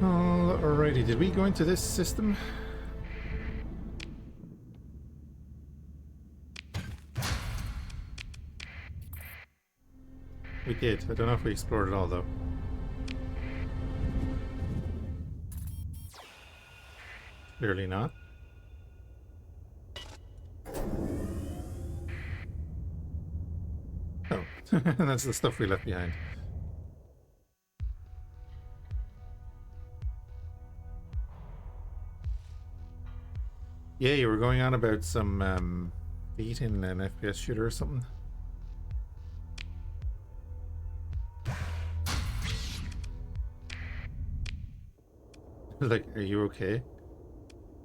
Alrighty, did we go into this system? We did. I don't know if we explored it all, though. Clearly not. Oh, that's the stuff we left behind. Yeah, you were going on about some feat in an FPS shooter or something. Like, are you okay?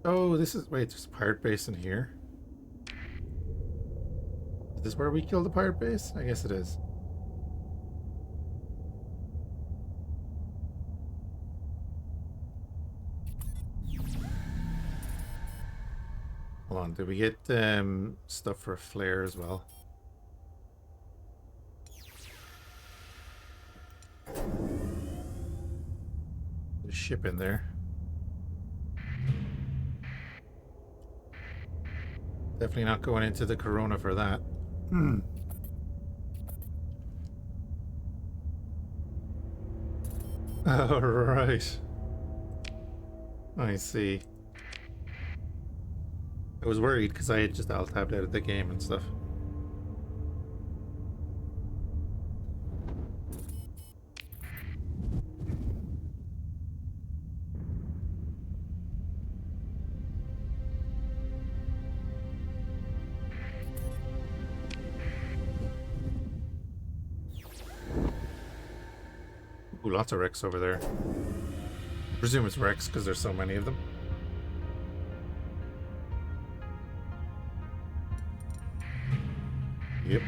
Oh, this is... Wait, there's a pirate base in here. Is this where we killed the pirate base? I guess it is. Hold on, did we get stuff for a flare as well? There's a ship in there. Definitely not going into the Corona for that. Oh, right. I see. I was worried because I had just alt-tabbed out of the game and stuff. Ooh, lots of wrecks over there. I presume it's wrecks because there's so many of them. Yep.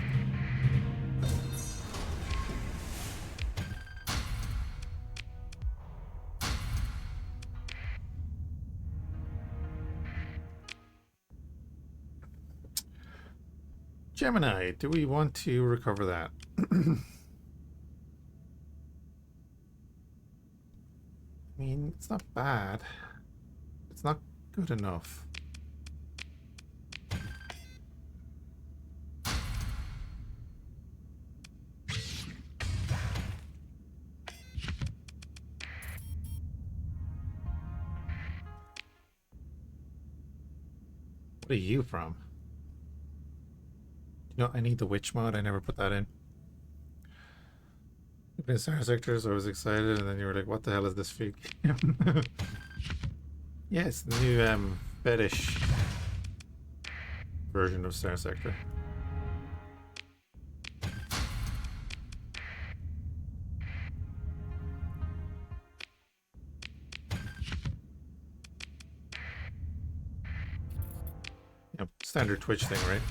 Gemini, do we want to recover that? I mean, it's not bad. It's not good enough. What are you from? You know, I need the witch mod. I never put that in. You've been Starsector, so I was excited, and then you were like, what the hell is this fig? Yeah, it's the new fetish version of Starsector. Yep, standard Twitch thing, right?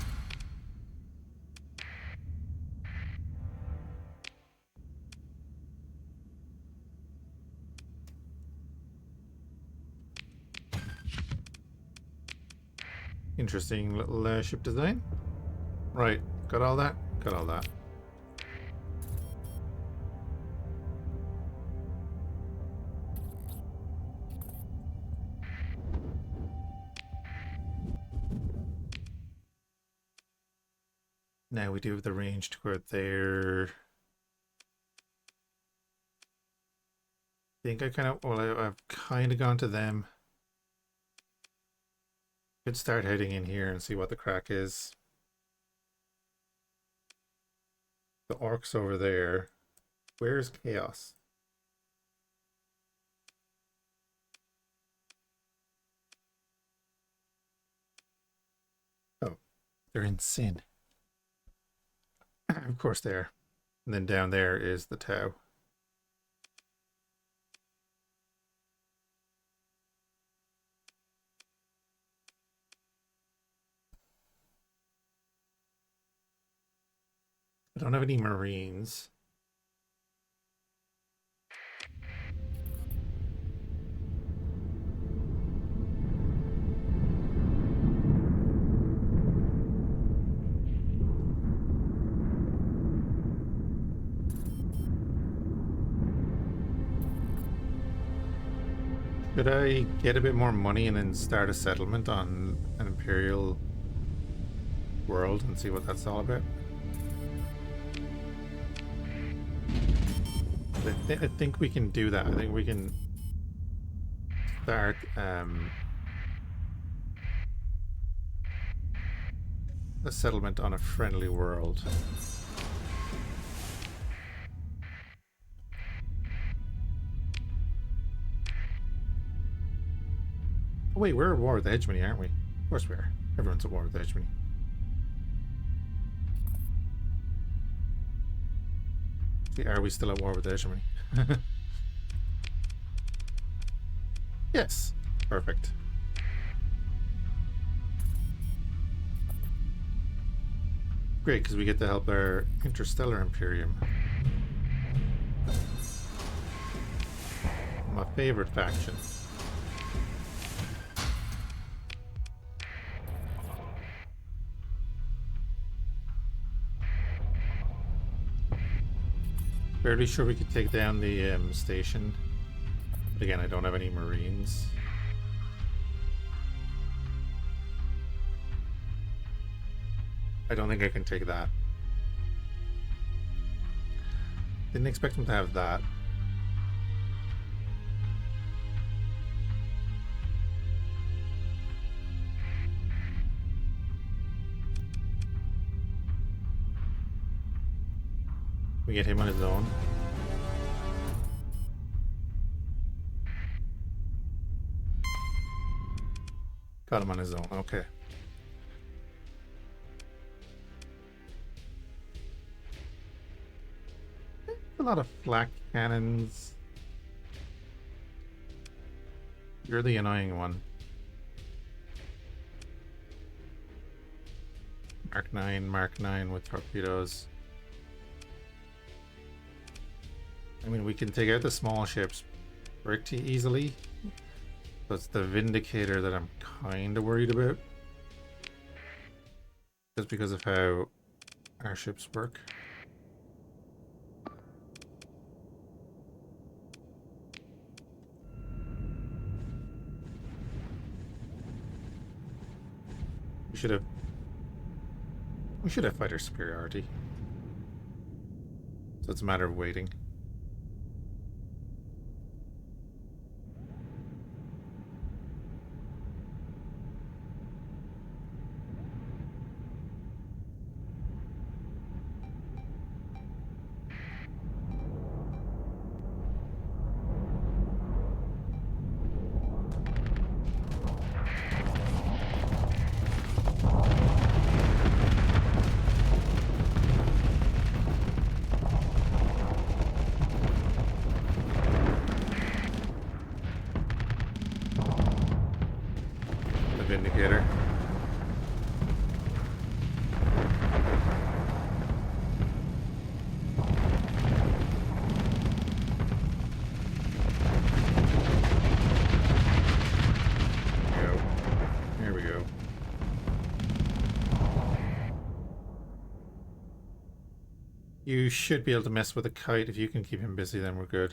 Interesting little ship design. Right, got all that? Got all that. Now we do have the range to go out there. I think I kind of, well, I've kind of gone to them. Could start heading in here and see what the crack is. The orcs over there. Where's Chaos? Oh, they're in Sin. Of course they are. And then down there is the Tau. I don't have any Marines. Should I get a bit more money and then start a settlement on an Imperial world and see what that's all about? I think we can do that. I think we can start a settlement on a friendly world. Oh, wait, we're at war with the hegemony, aren't we? Of course we are. Everyone's at war with the hegemony. See, are we still at war with the hegemony? Yes. Perfect. Great, because we get to help our interstellar Imperium. My favorite faction. Fairly sure we could take down the station. But again, I don't have any Marines. I don't think I can take that. Didn't expect them to have that. We get him on his own. Got him on his own, okay. A lot of flak cannons. You're the annoying one. Mark 9 with torpedoes. I mean, we can take out the small ships pretty easily. So it's the Vindicator that I'm kind of worried about. Just because of how our ships work. We should have fighter superiority. So it's a matter of waiting. Vindicator. There we go. You should be able to mess with a kite. If you can keep him busy, then we're good.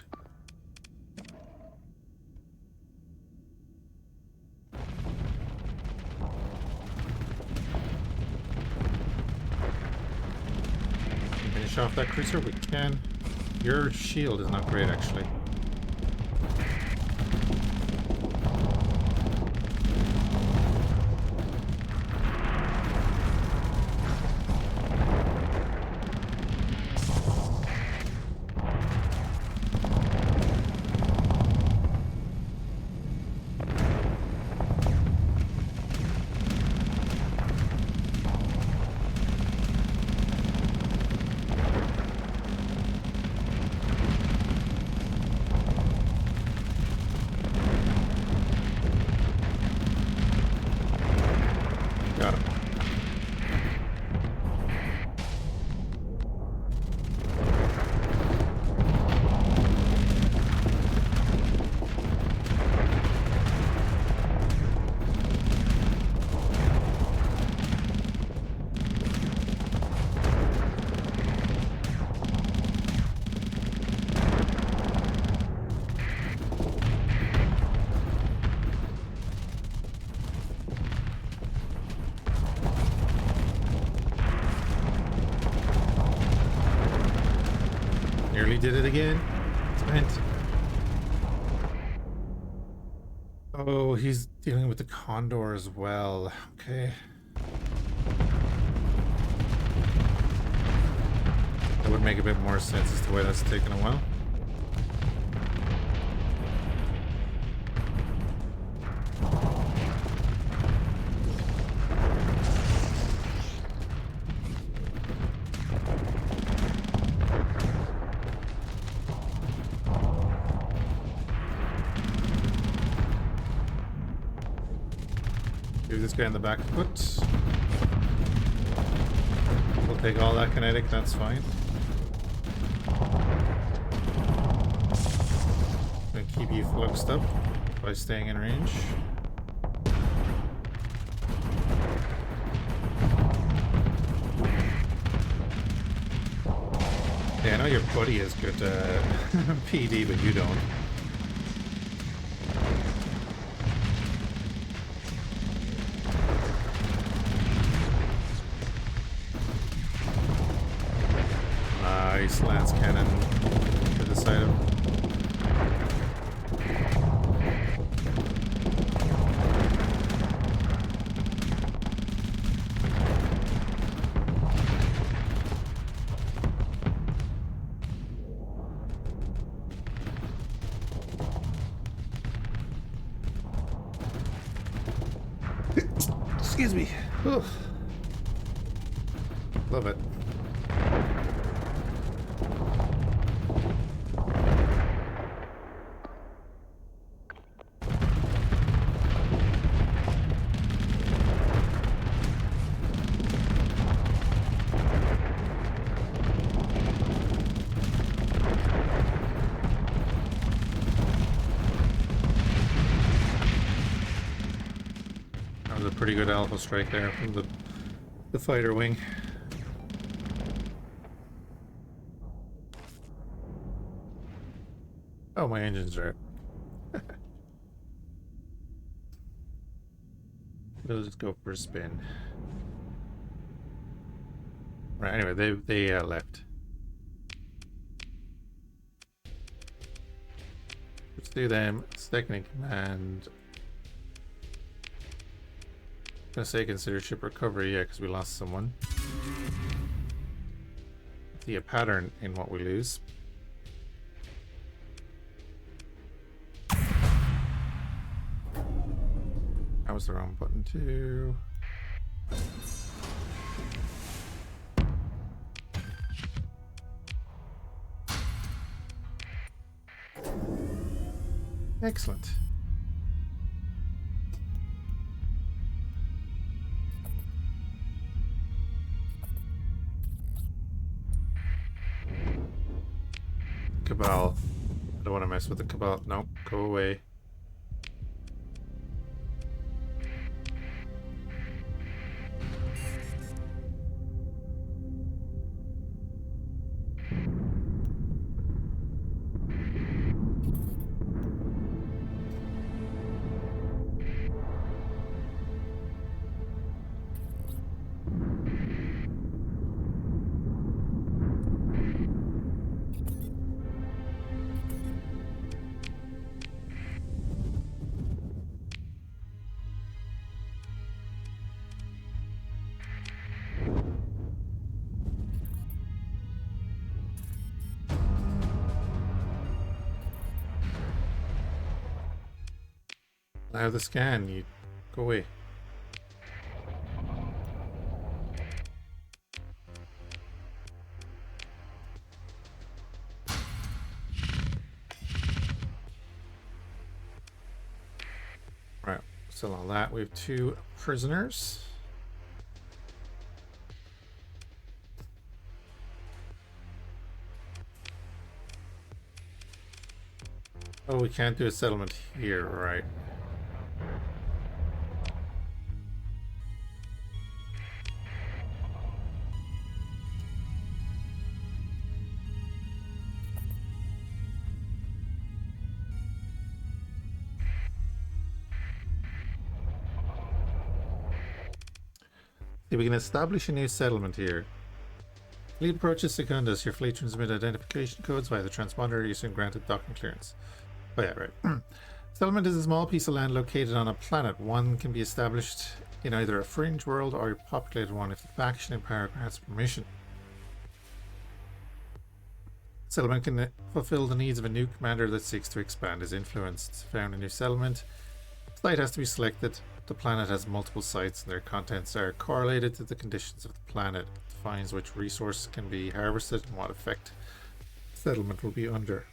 Off that cruiser, we can. Your shield is not great, actually. did it again. Spent. Oh, he's dealing with the Condor as well. Okay. That would make a bit more sense as to why that's taken a while. Give this guy in the back foot. We'll take all that kinetic, that's fine. Gonna keep you fluxed up by staying in range. Yeah, I know your buddy has good PD, but you don't. Nice lance cannon to the side of. Excuse me. Oof. Love it. Pretty good alpha strike there from the fighter wing. Oh, my engine's right. We'll just go for a spin. Right. Anyway, they left. Let's do them. Second in command. I'm gonna say consider ship recovery, yeah, because we lost someone. See a pattern in what we lose. That was the wrong button too. Excellent. Cabal. I don't want to mess with the Cabal. Nope, go away. Allow the scan, you go away. Right, still on that. We have 2 prisoners. Oh, we can't do a settlement here, right? See, we can establish a new settlement here. Fleet approaches Secundus. Your fleet transmit identification codes via the transponder using granted docking clearance. Oh yeah, right. Settlement is a small piece of land located on a planet. One can be established in either a fringe world or a populated one if the faction in power grants permission. Settlement can fulfill the needs of a new commander that seeks to expand his influence. To found a new settlement, site has to be selected. The planet has multiple sites and their contents are correlated to the conditions of the planet. It defines which resource can be harvested and what effect settlement will be under.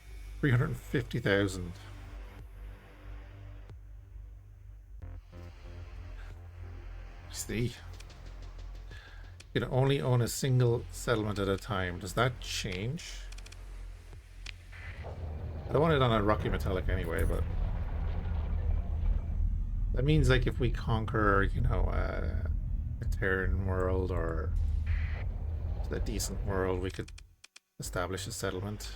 350,000. See, you can only own a single settlement at a time. Does that change? I don't want it on a rocky metallic anyway, but that means like if we conquer, you know, a Terran world or a decent world, we could establish a settlement.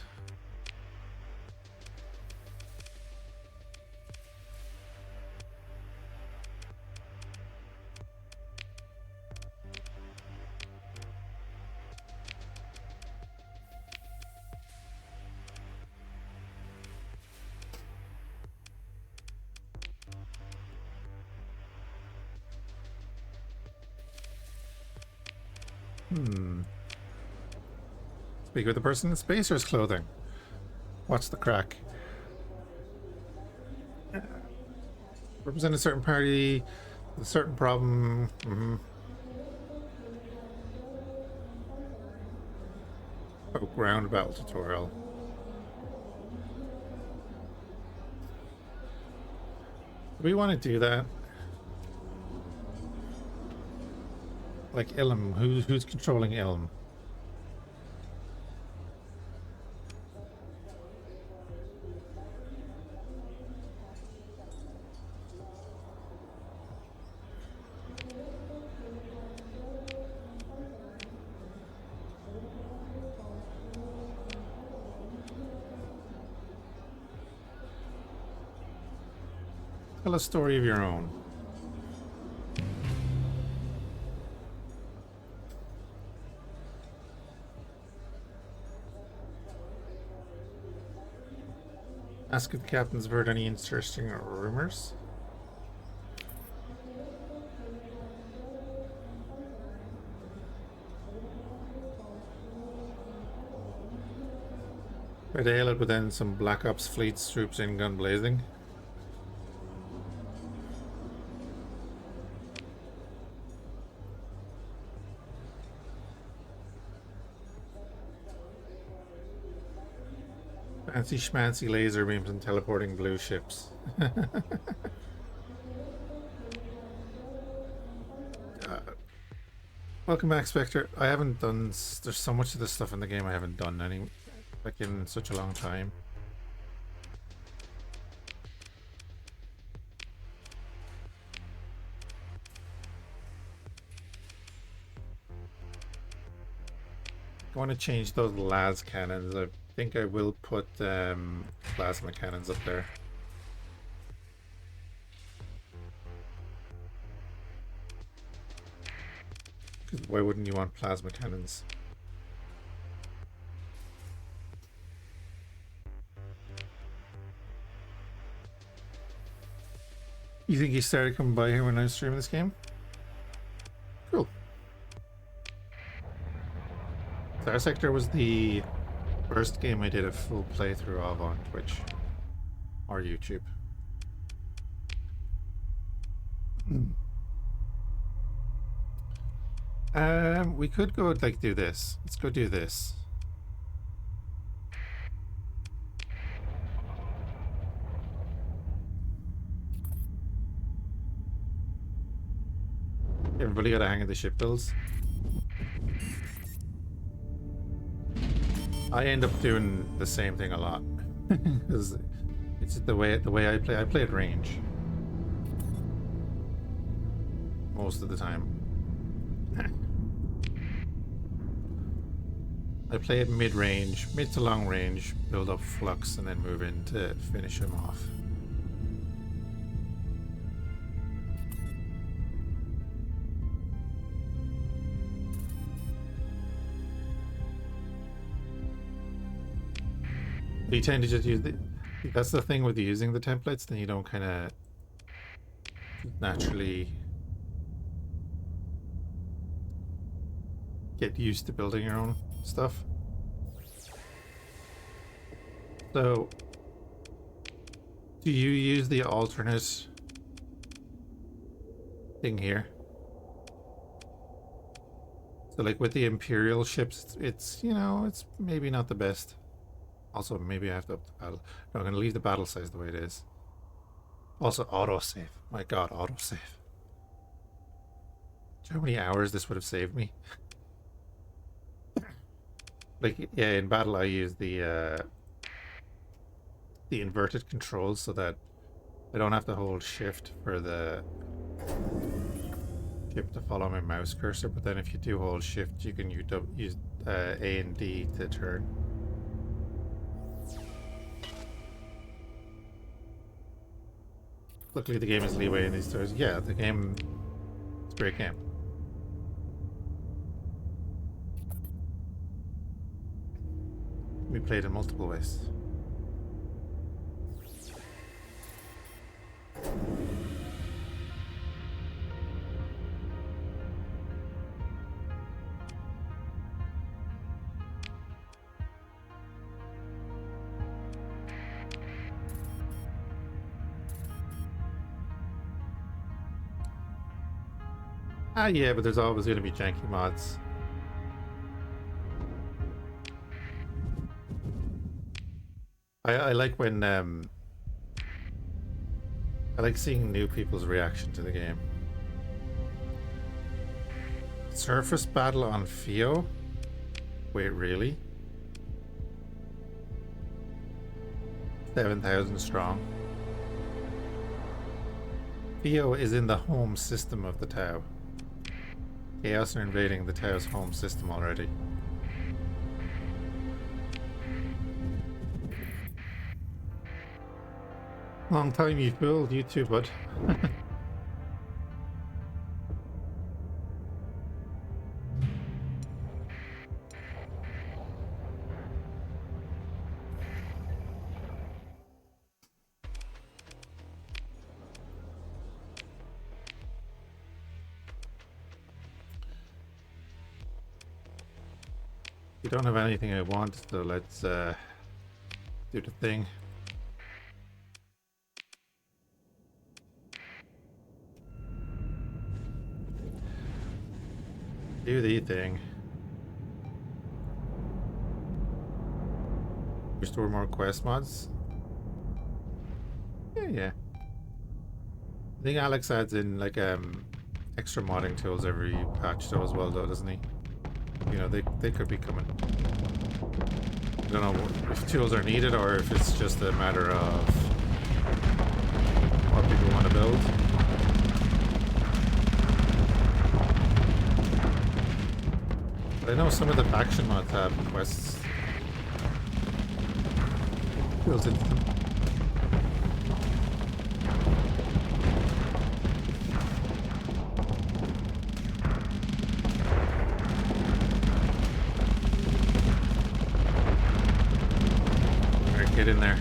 Speak with the person in Spacer's clothing. What's the crack? Represent a certain party with a certain problem. Oh, ground battle tutorial. Do we want to do that? Like Ilm, who's controlling Ilm? Tell a story of your own. Ask if the captains have heard any interesting rumors. Try to hail it, but then some Black Ops fleet swoops in gun blazing. Fancy schmancy laser beams and teleporting blue ships. Welcome back, Spectre. I haven't done... There's so much of this stuff in the game I haven't done any... like in such a long time. I want to change those las cannons. I think I will put plasma cannons up there. Because why wouldn't you want plasma cannons? You think he started coming by here when I was streaming this game? Cool. Starsector was the first game I did a full playthrough of on Twitch or YouTube. We could go like do this. Let's go do this. Everybody got a hang of the ship builds. I end up doing the same thing a lot because it's the way I play. I play at range most of the time. I play at mid-range, mid to long range, build up flux, and then move in to finish him off. You tend to just use the... That's the thing with using the templates, then you don't kind of naturally get used to building your own stuff. So, do you use the alternate thing here? So like with the Imperial ships, it's, you know, it's maybe not the best. Also, maybe I have to up the battle. No, I'm going to leave the battle size the way it is. Also, autosave. My god, autosave. Do you know how many hours this would have saved me? Like, yeah, in battle I use the inverted controls so that I don't have to hold shift for the ship to follow my mouse cursor, but then if you do hold shift, you can use A and D to turn. Luckily the game is leeway in these stores. Yeah, the game, it's a great game. We played in multiple ways. Ah, yeah, but there's always going to be janky mods. I like when I like seeing new people's reaction to the game. Surface battle on Fhiachs? Wait, really? 7,000 strong. Fhiachs is in the home system of the Tau. Chaos are invading the Tau's home system already. Long time you fool, you too, bud. You don't have anything I want, so let's do the thing. Do the thing. Restore more quest mods? Yeah. I think Alex adds in like extra modding tools every patch though as well though, doesn't he? You know, they could be coming. I don't know if tools are needed or if it's just a matter of what people want to build. But I know some of the faction mods have quests built into them. Alright, get in there.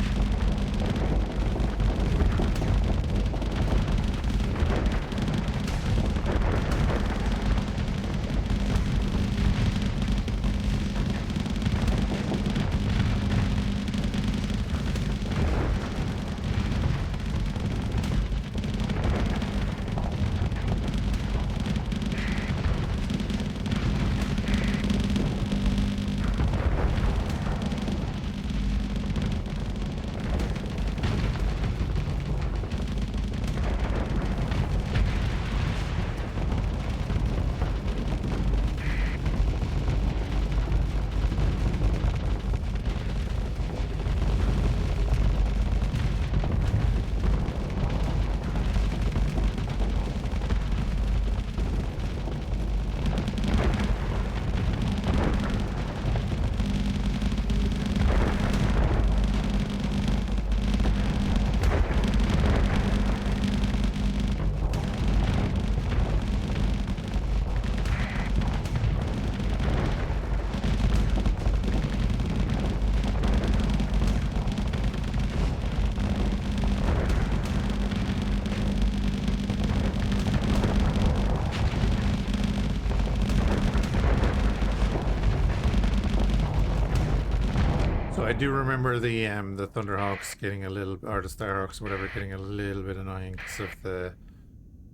do remember the Thunderhawks getting a little, or the Starhawks, or whatever, getting a little bit annoying because of the.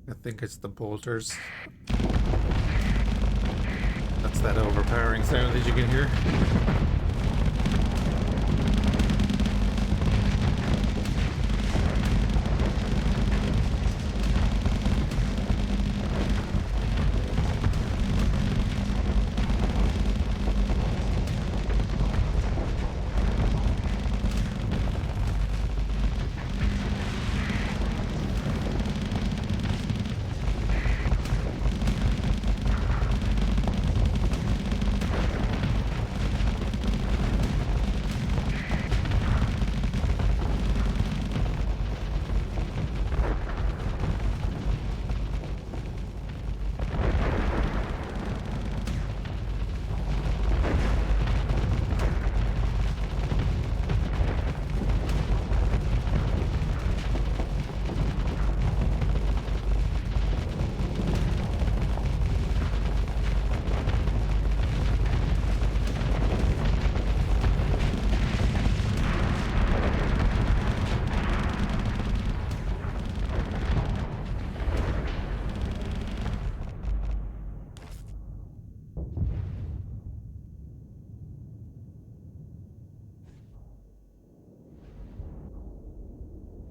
I think it's the bolters. That's that overpowering sound that you can hear.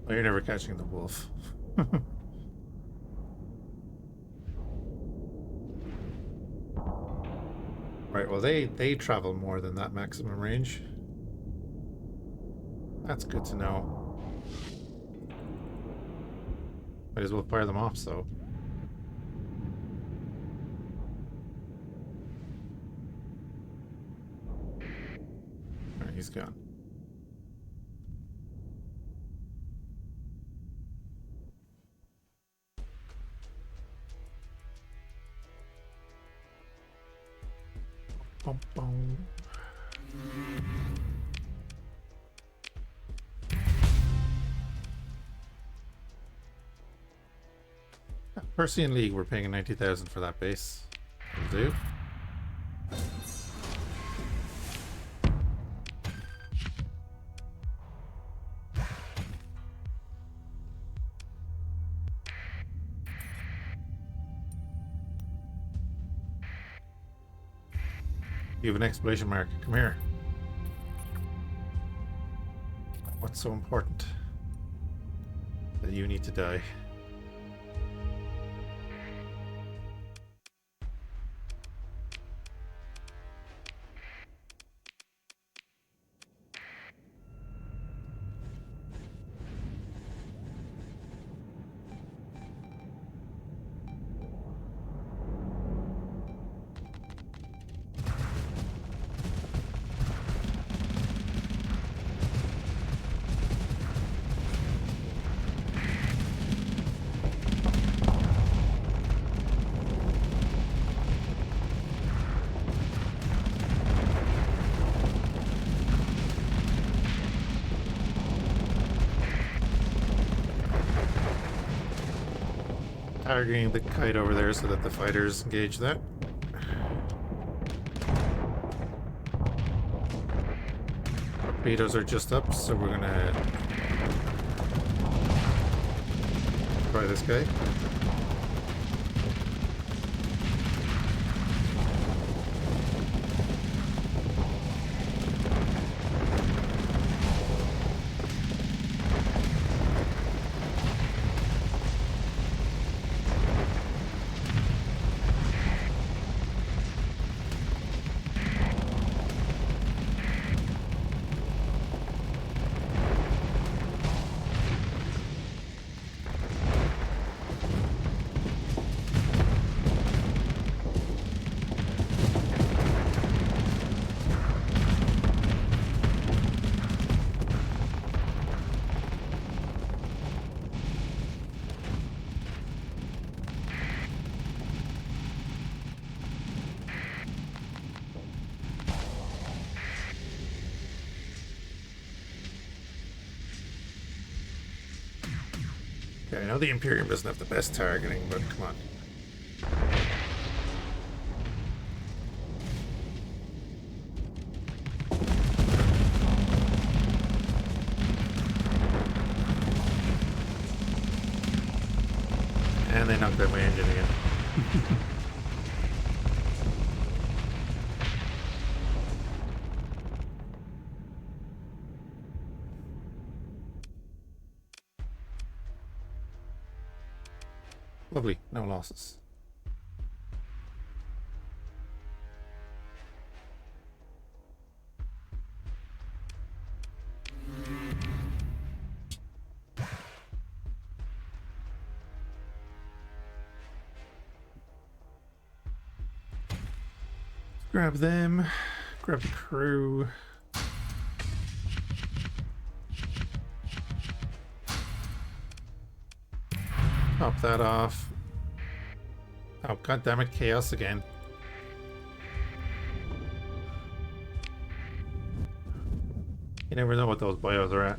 Oh, you're never catching the wolf. Right, well they travel more than that maximum range. That's good to know. Might as well fire them off, so. Alright, he's gone. Bum, bum. Persian League, we're paying 90,000 for that base. Will do. You have an exclamation mark. Come here. What's so important that you need to die? Targeting the kite over there so that the fighters engage that. Torpedoes are just up, so we're gonna try this guy. Okay, I know the Imperium doesn't have the best targeting, but come on. And they knocked out my engine again. Lovely, no losses. Grab them, grab the crew. Top that off. Oh, god damn it, chaos again. You never know what those bios are at.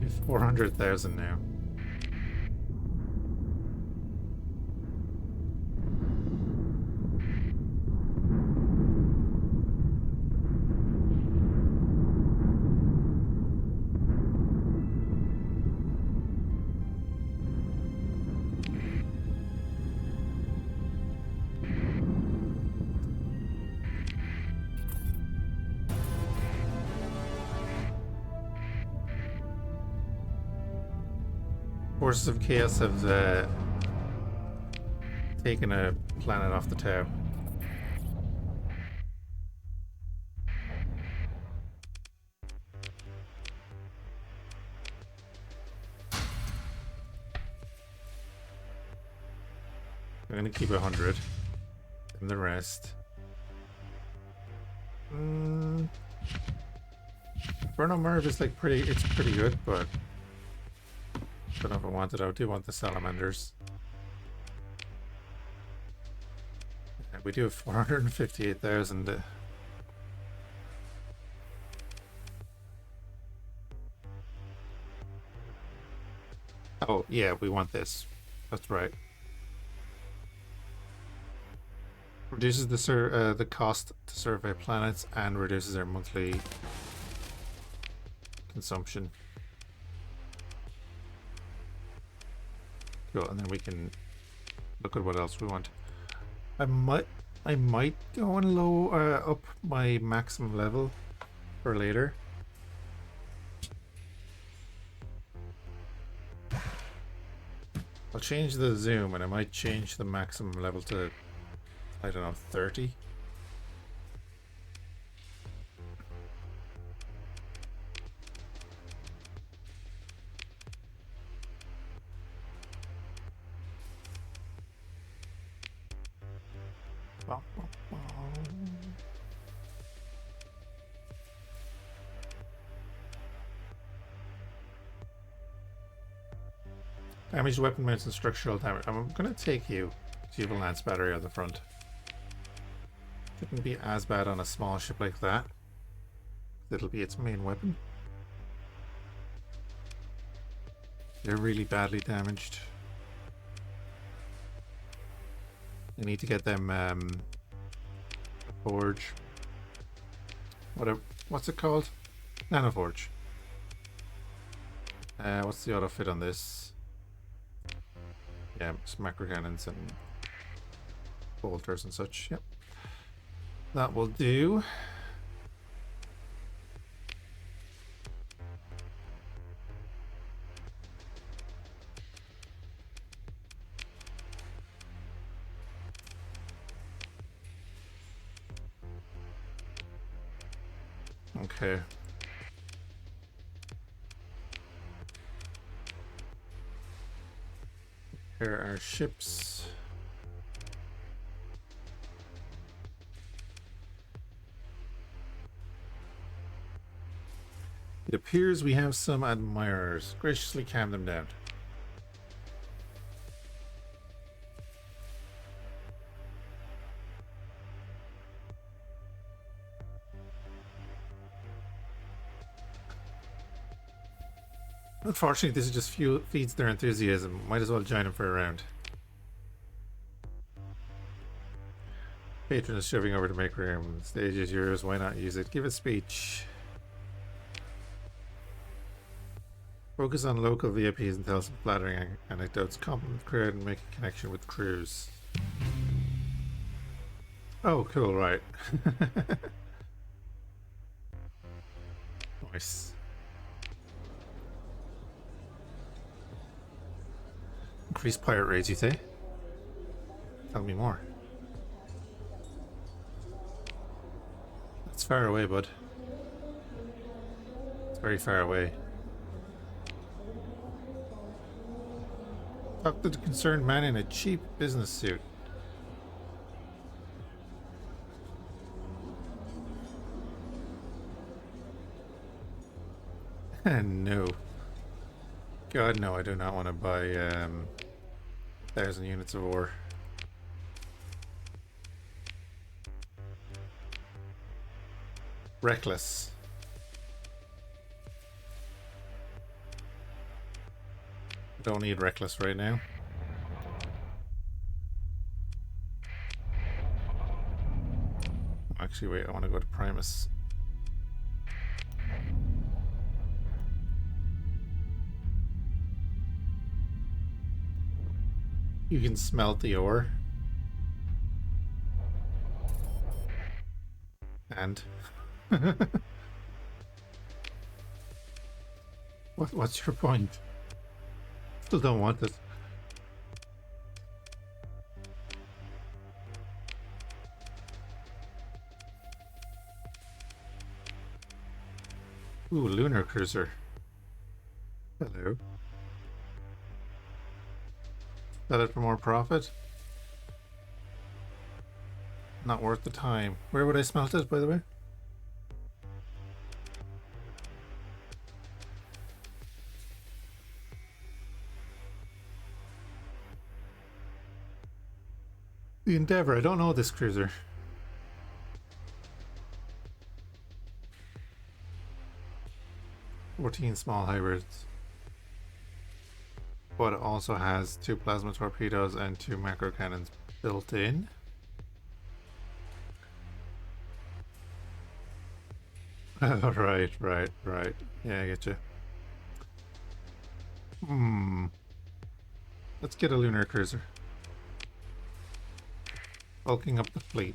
Do 400,000 now. Forces of Chaos have taken a planet off the Tau. I'm gonna keep 100 and the rest. Burno Merv is like it's pretty good, but don't know if I want it. I do want the salamanders. Yeah, we do have 458,000. Oh yeah, we want this. That's right. Reduces the cost to survey planets and reduces our monthly consumption. Cool, and then we can look at what else we want. I might go and low up my maximum level for later. I'll change the zoom and I might change the maximum level to, I don't know, 30. Damage, weapon mounts, and structural damage. I'm going to take you, because you have a lance battery on the front. Shouldn't be as bad on a small ship like that. It'll be its main weapon. They're really badly damaged. I need to get them forge. What's it called? Nanoforge. What's the auto fit on this? Yeah, some macro cannons and bolters and such. Yep, that will do. Okay. Here are ships. It appears we have some admirers. Graciously calm them down. Unfortunately, this is just feeds their enthusiasm. Might as well join them for a round. Patron is shoving over to make room. The stage is yours. Why not use it? Give a speech. Focus on local VIPs and tell some flattering anecdotes. Compliment the crowd and make a connection with crews. Oh, cool, right. Nice. Increase pirate raids, you say? Tell me more. That's far away, bud. It's very far away. Talk to the concerned man in a cheap business suit. No. God, no, I do not want to buy 1,000 units of ore. Reckless. Don't need reckless right now. Actually, wait, I want to go to Primus. You can smelt the ore. And what's your point? Still don't want it. Ooh, lunar cruiser. Hello. Sell it for more profit? Not worth the time. Where would I smelt it, by the way? The Endeavour. I don't know this cruiser. "14 small hybrids." But it also has 2 plasma torpedoes and 2 macro cannons built in. Oh, right. Yeah, I get you. Let's get a lunar cruiser. Bulking up the fleet.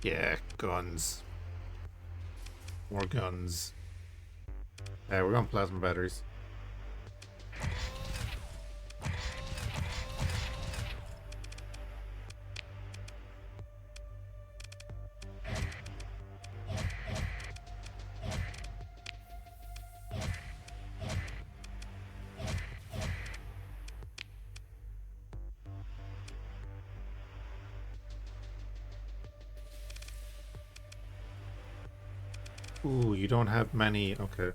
Yeah, guns. More guns. Yeah, we're going plasma batteries. Ooh, you don't have many. Okay.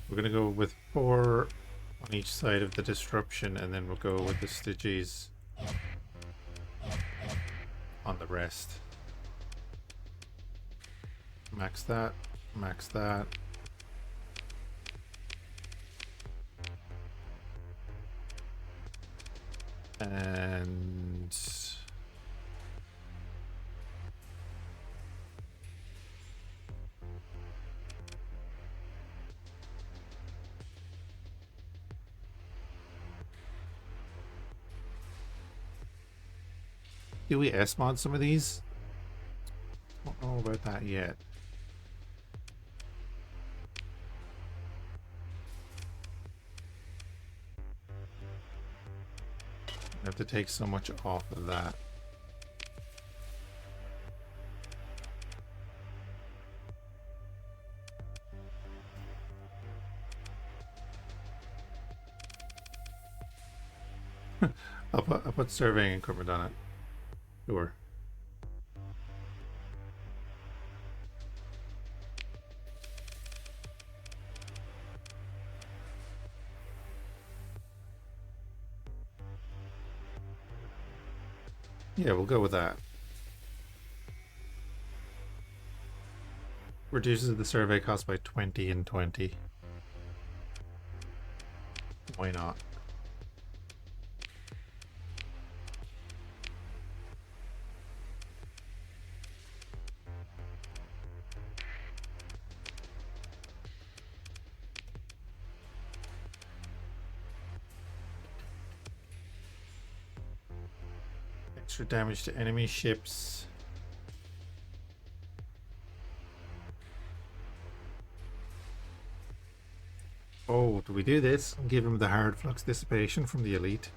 We're gonna go with 4 on each side of the disruption, and then we'll go with the Styges on the rest. Max that. Max that. And do we S-mod some of these? Don't know about that yet. I have to take so much off of that. I'll put surveying equipment on it. Sure. Yeah, we'll go with that. reduces the survey cost by 20 and 20. Why not? Extra damage to enemy ships. Oh, do we do this and give him the hard flux dissipation from the elite?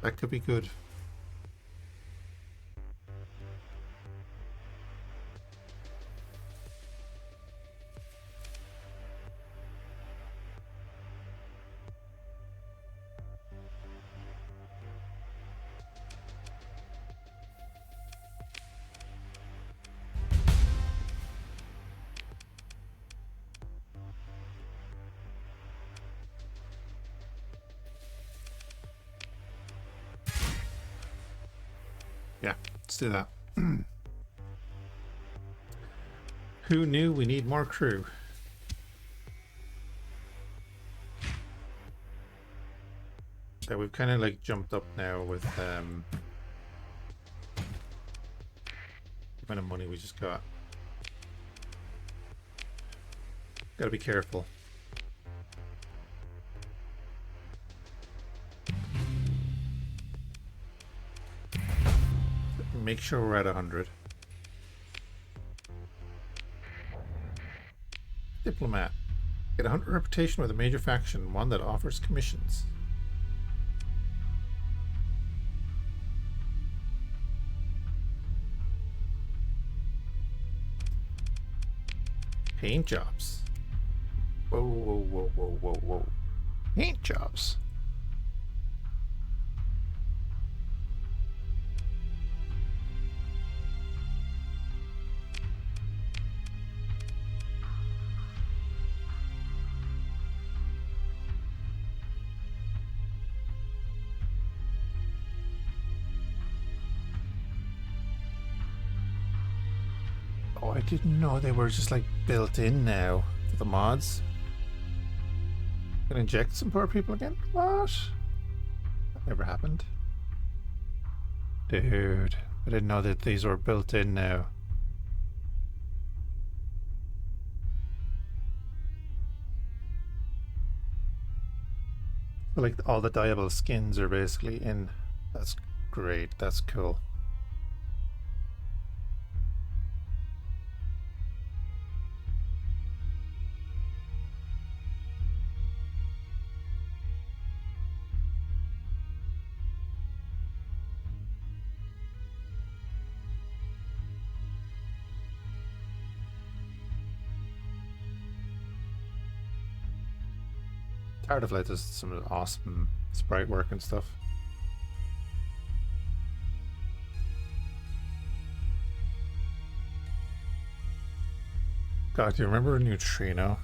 That could be good. Yeah, let's do that. Who knew we need more crew? Yeah, we've kind of like jumped up now with the amount of money we just got. Gotta be careful. Make sure we're at 100. Diplomat. Get a 100 reputation with a major faction, one that offers commissions. Paint jobs. Whoa, whoa, whoa, whoa, whoa, whoa. Paint jobs. Oh, I didn't know they were just like built in now to the mods. Gonna inject some poor people again? What? That never happened. Dude, I didn't know that these were built in now. So like all the dyeable skins are basically in. That's great, that's cool. Art of Light does some awesome sprite work and stuff. God, do you remember Neutrino?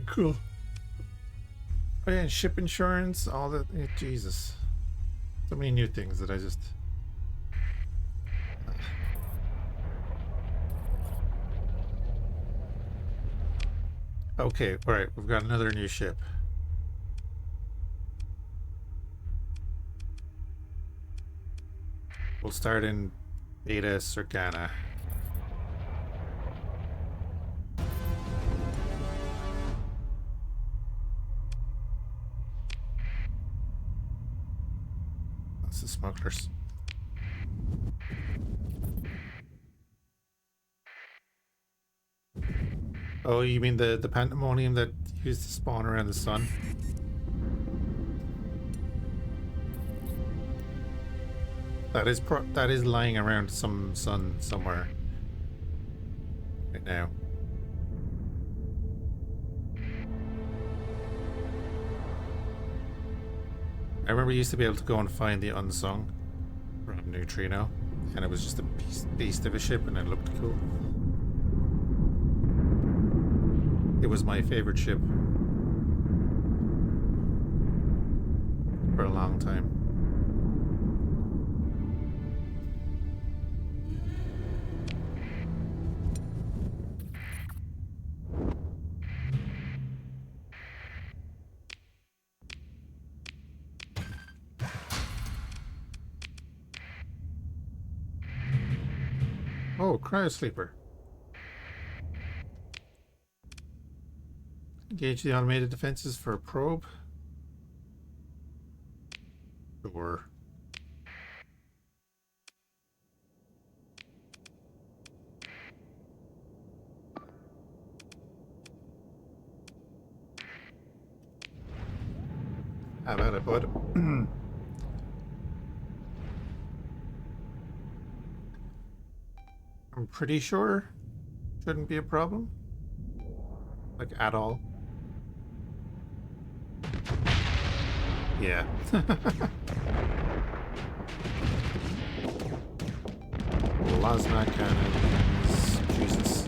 Cool. Oh yeah, and ship insurance, all that. Yeah, Jesus. So many new things that I just... Okay, alright, we've got another new ship. We'll start in Beta Circana. That's the smugglers. Oh, you mean the pandemonium that used to spawn around the sun? That is lying around some sun somewhere right now. I remember you used to be able to go and find the unsung from Neutrino, and it was just a beast of a ship, and it looked cool. It was my favorite ship for a long time. Oh, Cryosleeper. Engage the automated defenses for a probe. Sure. How about it, bud? I'm pretty sure shouldn't be a problem. Like, at all. Yeah. Plasma cannons. Jesus.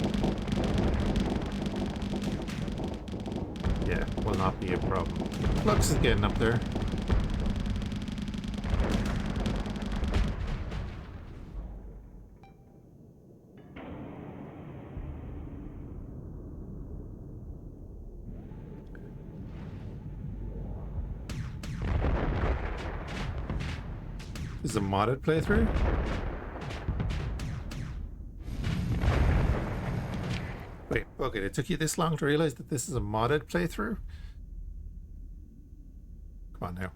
Yeah, will not be a problem. Flux is getting up there. This is a modded playthrough? Wait, okay, it took you this long to realize that this is a modded playthrough? Come on now.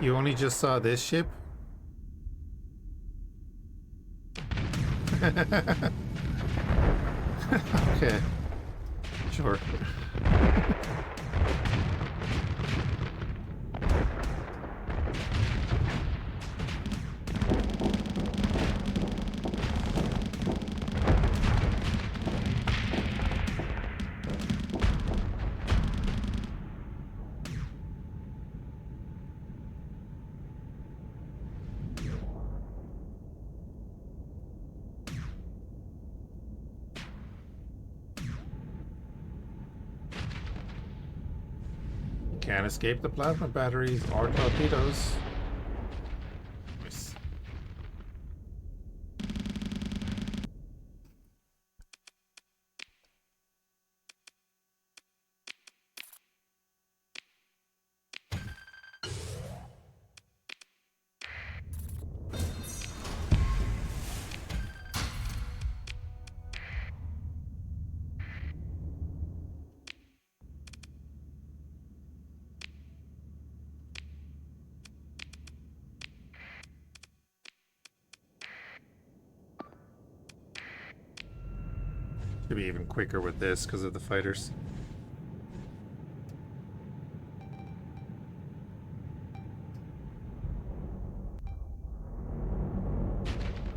You only just saw this ship? Okay. Sure. Can't escape the plasma batteries or torpedoes. Nice. Should be even quicker with this because of the fighters.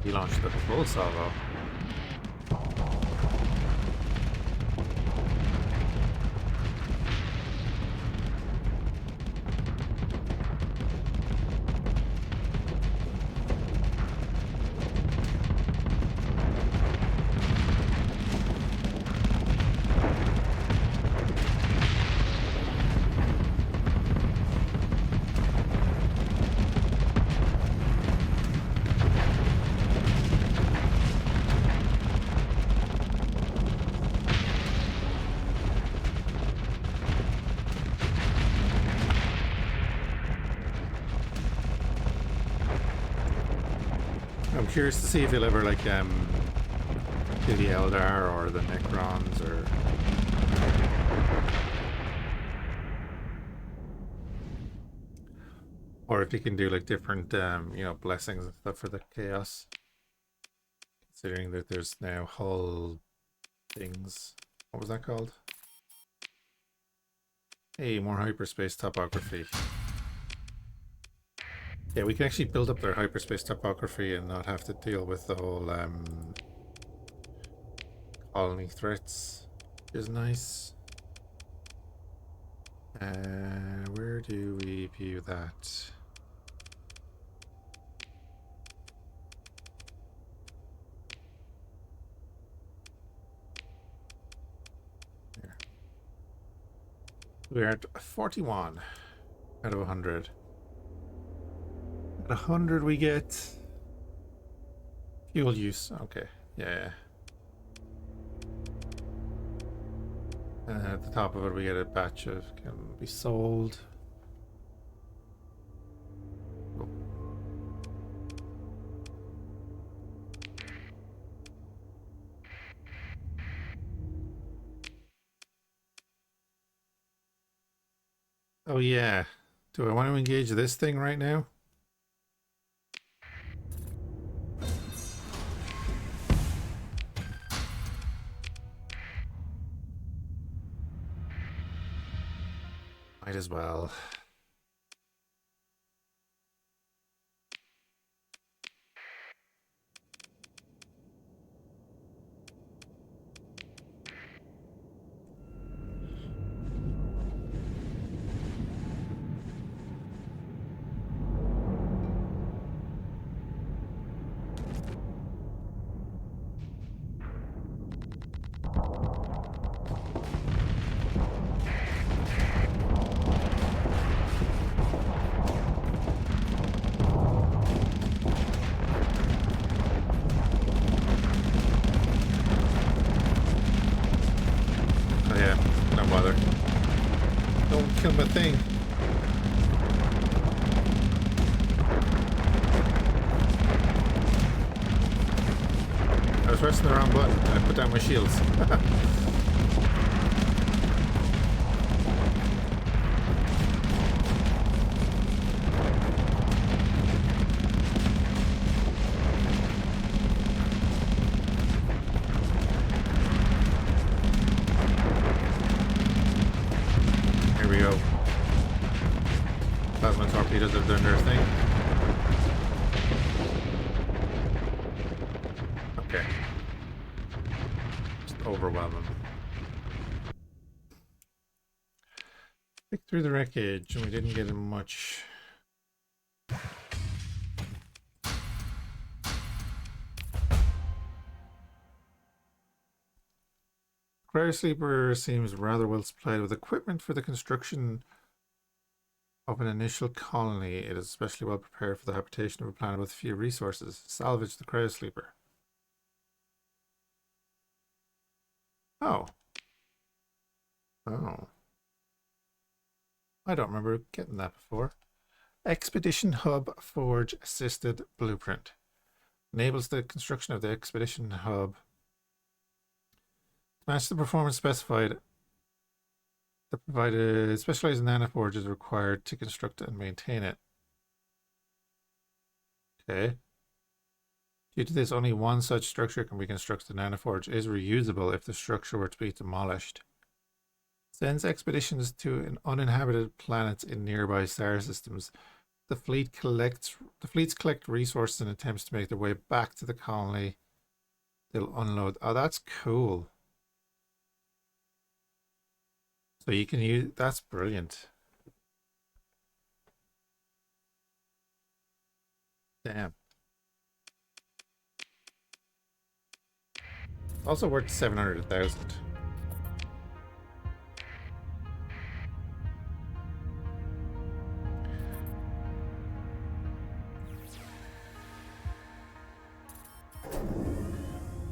He launched the full salvo. I'm curious to see if he'll ever like do the Eldar or the Necrons or if he can do like different you know, blessings and stuff for the chaos. Considering that there's now hull things. What was that called? Hey, more hyperspace topography. Yeah, we can actually build up their hyperspace topography and not have to deal with the whole Colony threats is nice. Where do we view that? Here. We're at 41 out of 100. At 100 we get fuel use. Okay, yeah. At the top of it we get a batch of can be sold. Oh. Oh yeah. Do I want to engage this thing right now? Might as well. Oh yeah, no bother. Don't kill my thing. I was pressing the wrong button. I put down my shields. Here we go. Plasma torpedoes have done their thing. Okay. Just overwhelm them. Pick through the wreckage, and we didn't get much. Sleeper seems rather well supplied with equipment for the construction of an initial colony. It is especially well prepared for the habitation of a planet with few resources. Salvage the Sleeper. Oh. Oh. I don't remember getting that before. Expedition Hub Forge Assisted Blueprint. Enables the construction of the Expedition Hub. Match the performance specified. The provided specialized nanoforge is required to construct and maintain it. Okay. Due to this, only one such structure can be constructed. The nanoforge is reusable if the structure were to be demolished. Sends expeditions to uninhabited planets in nearby star systems. The fleets collect resources and attempts to make their way back to the colony. They'll unload. Oh, that's cool. So you can use, that's brilliant. Damn. Also worth 700,000.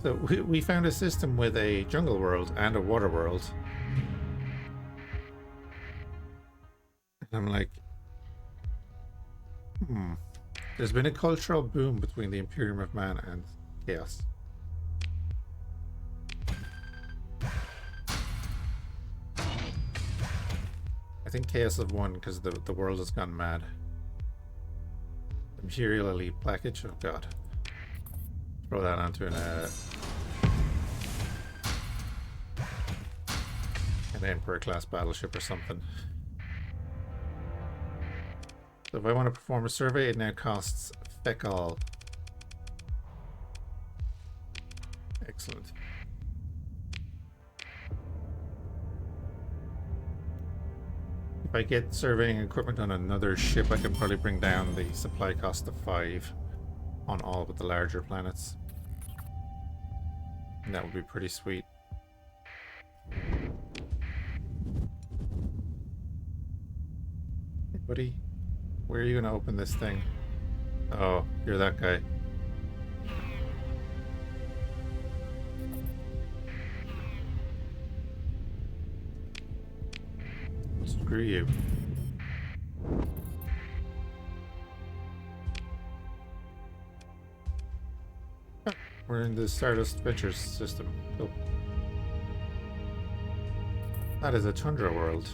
So we found a system with a jungle world and a water world. And I'm like, there's been a cultural boom between the Imperium of Man and Chaos. I think Chaos have won because the world has gone mad. Imperial Elite package, oh god. Throw that onto an Emperor class battleship or something. So if I want to perform a survey, it now costs feck all. Excellent. If I get surveying equipment on another ship, I can probably bring down the supply cost to 5 on all but the larger planets. And that would be pretty sweet. Hey, buddy, where are you gonna open this thing? Oh, you're that guy. Screw you. We're in the Stardust Ventures system. Cool. That is a tundra world.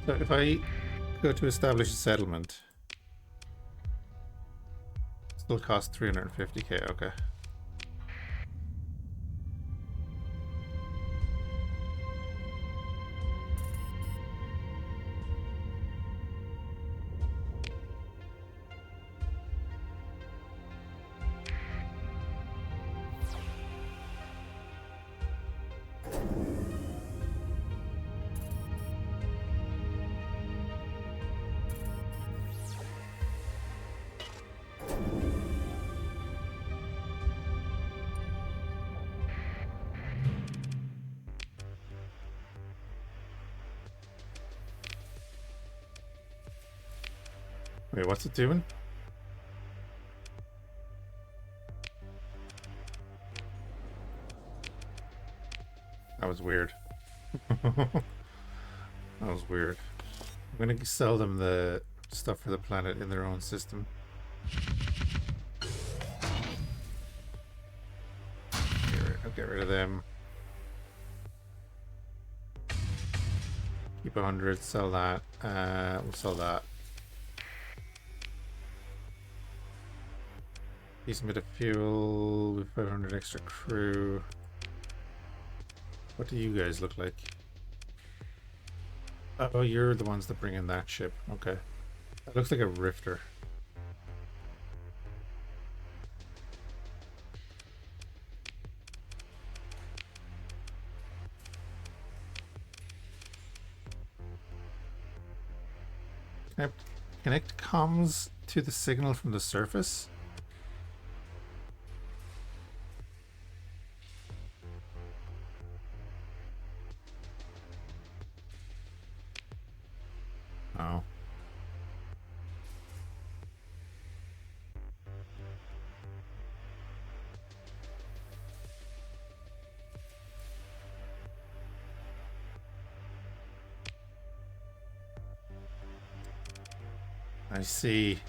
So if I go to establish a settlement, still cost 350k, okay. Wait, what's it doing? That was weird. That was weird. I'm gonna sell them the stuff for the planet in their own system. I'll get rid of them. Keep 100, sell that. We'll sell that. Decent bit of fuel, with 500 extra crew. What do you guys look like? Oh, you're the ones that bring in that ship. Okay. That looks like a rifter. Connect comms to the signal from the surface? Oh. I see.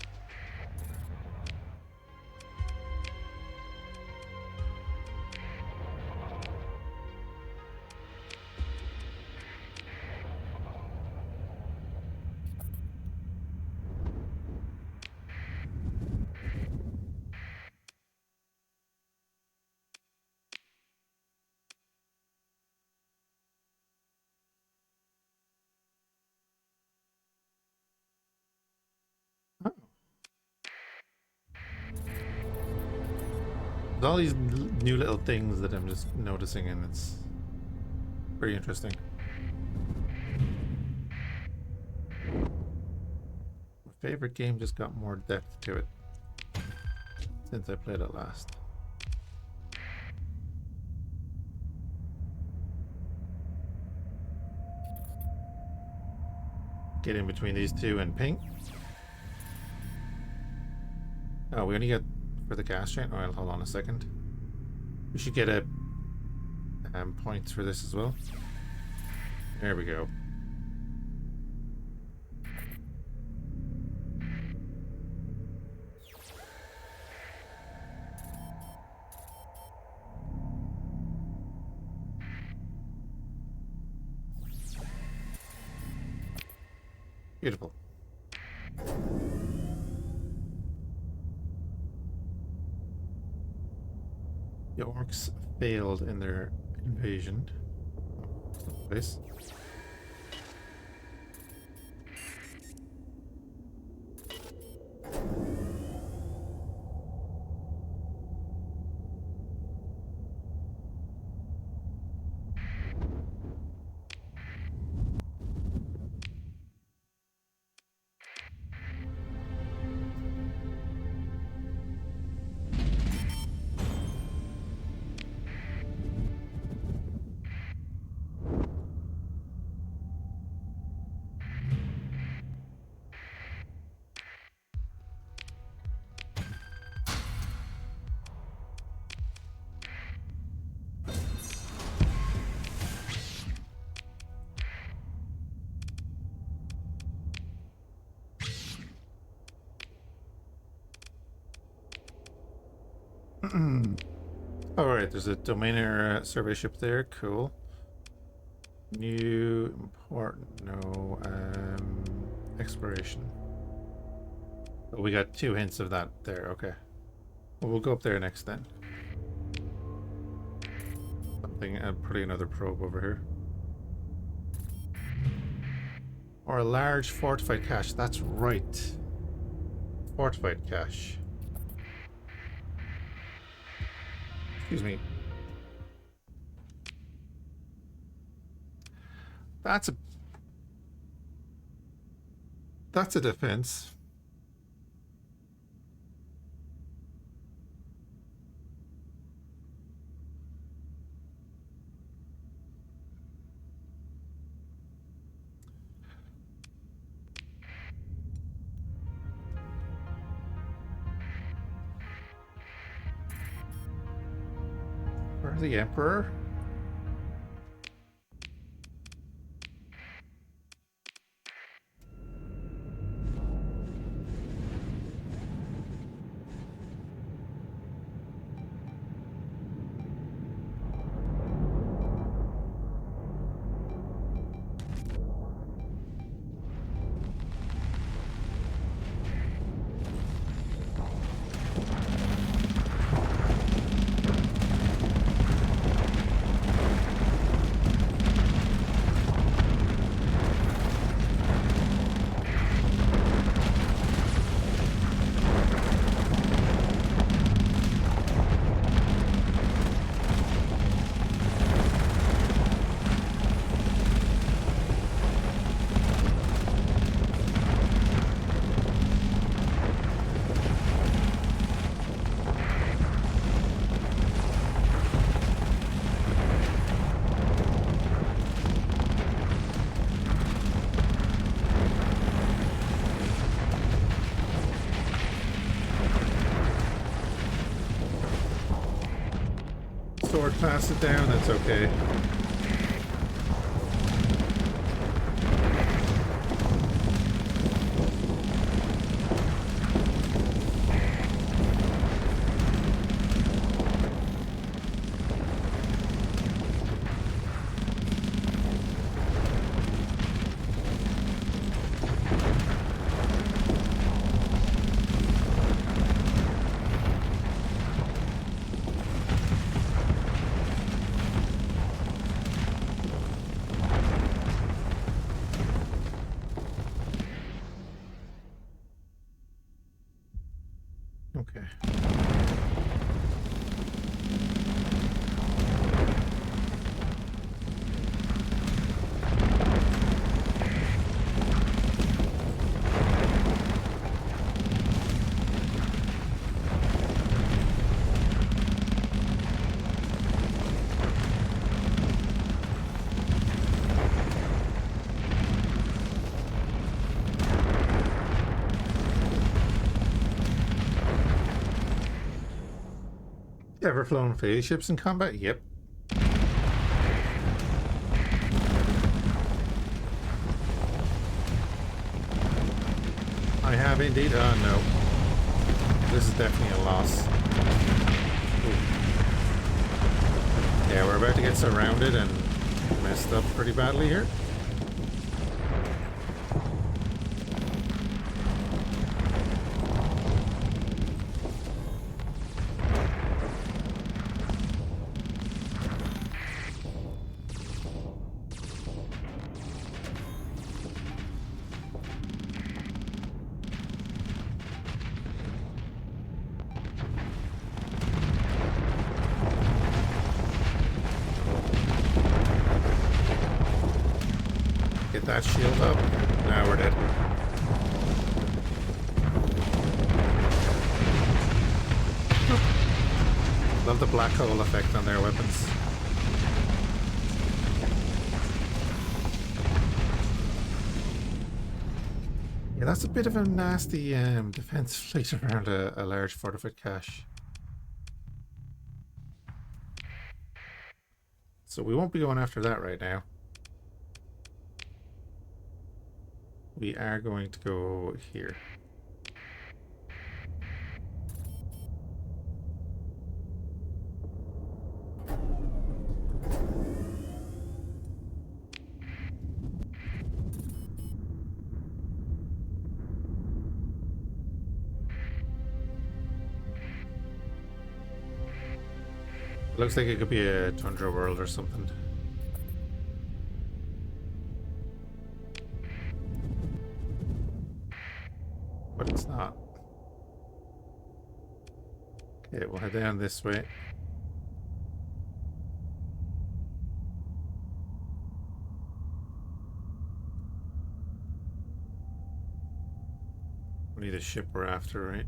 All these new little things that I'm just noticing, and it's pretty interesting. My favorite game just got more depth to it since I played it last. Get in between these two and ping. Oh, we only get for the gas chain. Oh, hold on a second. We should get a points for this as well. There we go. Beautiful. The orcs failed in their invasion. Place. Alright, there's a domainer survey ship there. Cool. New important. No. Exploration. Oh, we got 2 hints of that there. Okay. Well, we'll go up there next then. Something. Probably another probe over here. Or a large fortified cache. That's right. Fortified cache. Excuse me. That's a defense. For the Emperor. Sword pass it down, that's okay. Okay. Ever flown phase ships in combat? Yep. I have indeed. Oh no. This is definitely a loss. Ooh. Yeah, we're about to get surrounded and messed up pretty badly here. Get that shield up. Now we're dead. Love the black hole effect on their weapons. Yeah, that's a bit of a nasty defense fleet around a large fortified cache. So we won't be going after that right now. We are going to go here. Looks like it could be a tundra world or something. But it's not. Okay, we'll head down this way. We need a ship we're after, right?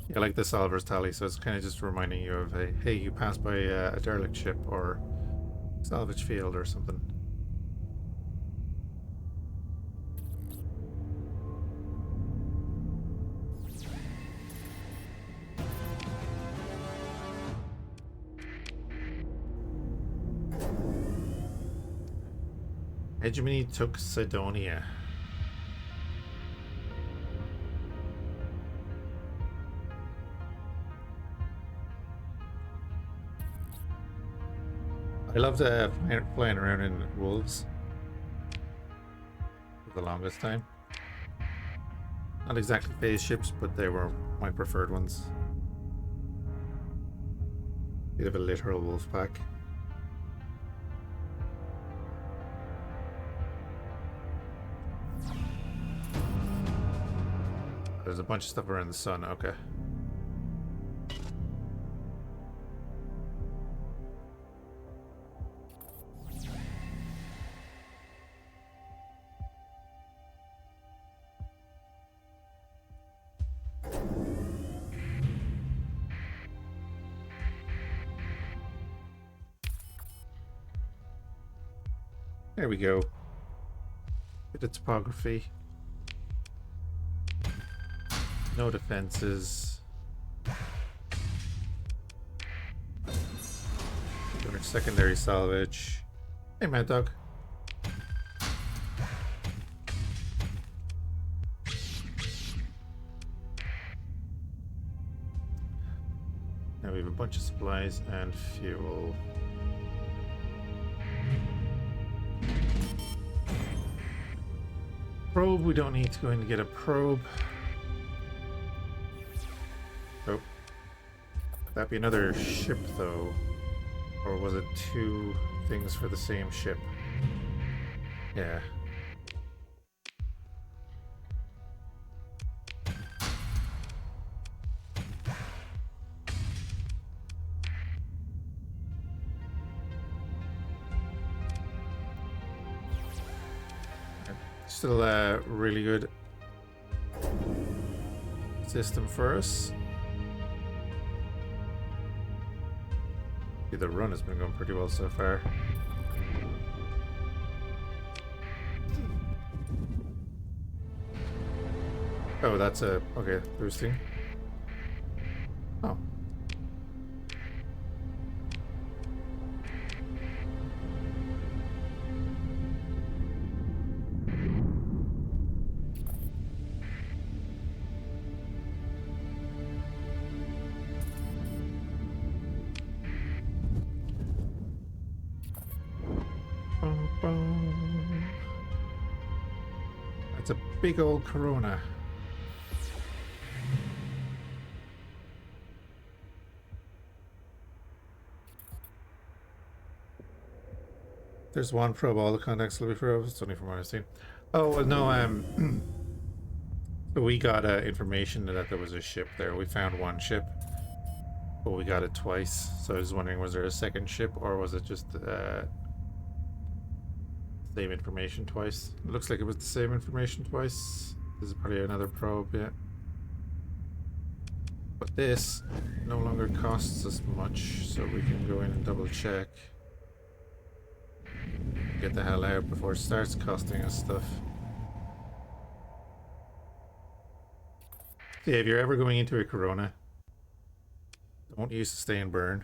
Yeah, like the Salver's Tally, so it's kind of just reminding you of, hey, you passed by a derelict ship or salvage field or something. Hegemony took Sidonia. I loved flying around in wolves for the longest time. Not exactly phase ships, but they were my preferred ones. Bit of a literal wolf pack. There's a bunch of stuff around the sun, okay. There we go. Bit of topography. No defenses. Doing secondary salvage. Hey, Mad Dog. Now we have a bunch of supplies and fuel. Probe, we don't need to go in to get a probe. Oh. Could that be another ship, though? Or was it two things for the same ship? Yeah. Still a really good system for us. The run has been going pretty well so far. Oh, that's a... okay, boosting. Oh. That's a big old Corona. There's one probe, all the contacts will be probed. It's only from what I've seen. Oh, well, no, we got information that there was a ship there. We found one ship, but we got it twice. So I was wondering, was there a second ship, or was it just same information twice? It looks like it was the same information twice. This is probably another probe, yeah. But this no longer costs us much, so we can go in and double check. Get the hell out before it starts costing us stuff. Yeah, if you're ever going into a Corona, don't use sustain burn.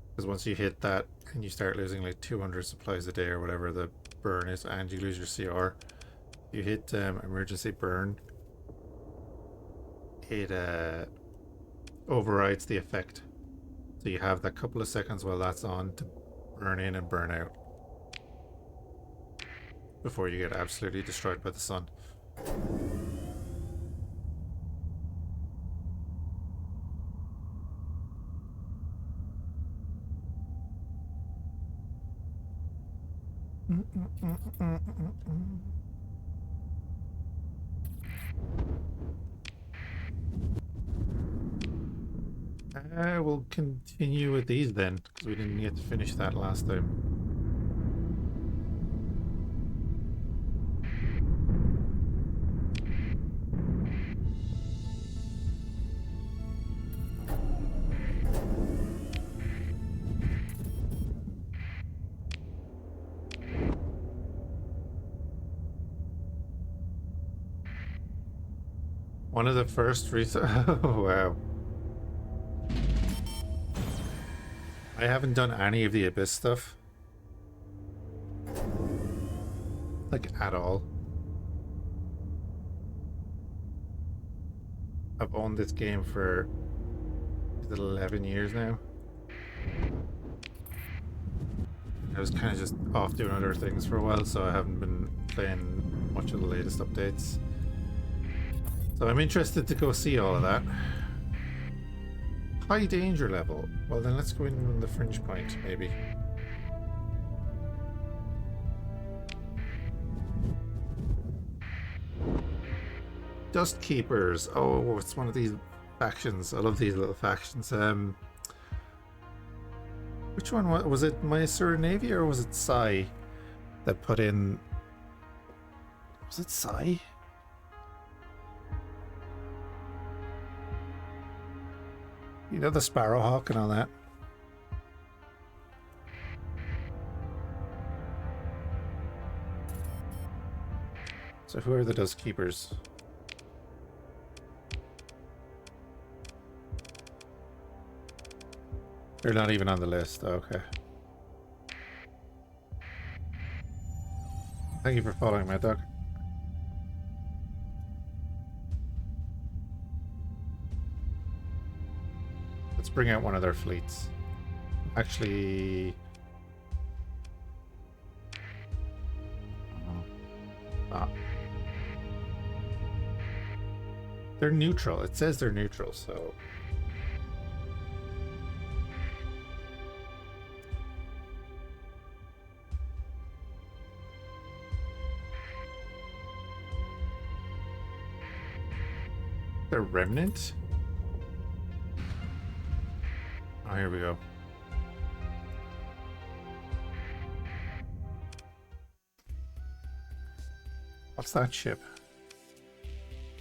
Because once you hit that and you start losing like 200 supplies a day or whatever the burn is, and you lose your CR, you hit emergency burn, it overrides the effect. So you have that couple of seconds while that's on to burn in and burn out before you get absolutely destroyed by the sun. We'll continue with these then, because we didn't get to finish that last time. One of the first oh wow. I haven't done any of the Abyss stuff. Like, at all. I've owned this game for, is it 11 years now? I was kind of just off doing other things for a while, so I haven't been playing much of the latest updates. So I'm interested to go see all of that. High danger level. Well, then let's go in on the fringe point, maybe. Duskkeepers. Oh, it's one of these factions. I love these little factions. Which one was it? Mysore Navy or was it Sai that put in? Was it Sai? You know, the Sparrowhawk and all that. So who are the Duskkeepers? They're not even on the list. Okay. Thank you for following, my dog. Let's bring out one of their fleets. Actually... Ah. They're neutral. It says they're neutral, so... They're Remnant? Oh, here we go. What's that ship?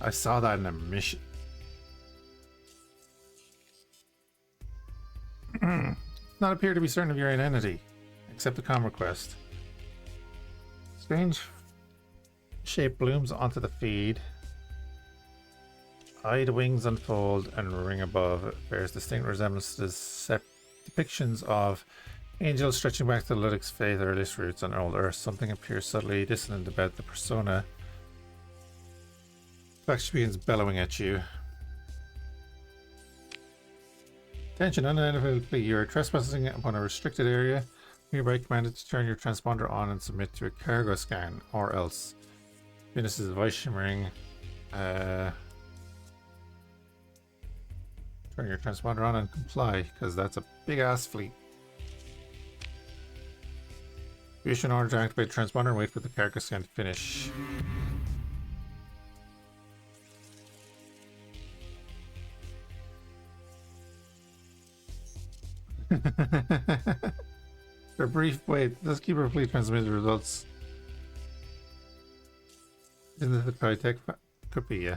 I saw that in a mission. Not appear to be certain of your identity. Accept the comm request. Strange shape blooms onto the feed. Eyed wings unfold and ring above. It bears distinct resemblance to the depictions of angels stretching back to the Ludic's faith or Earliest roots on old Earth. Something appears subtly dissonant about the persona. Fhiachs begins bellowing at you. Attention, unidentified fleet. You are trespassing upon a restricted area. Hereby commanded to turn your transponder on and submit to a cargo scan, or else. Venus's voice shimmering. Turn your transponder on and comply, because that's a big ass fleet. You issue an order to activate the transponder and wait for the cargo scan to finish. For a brief wait, Duskkeeper fleet transmitted results. Isn't it the Battletech? Could be, yeah.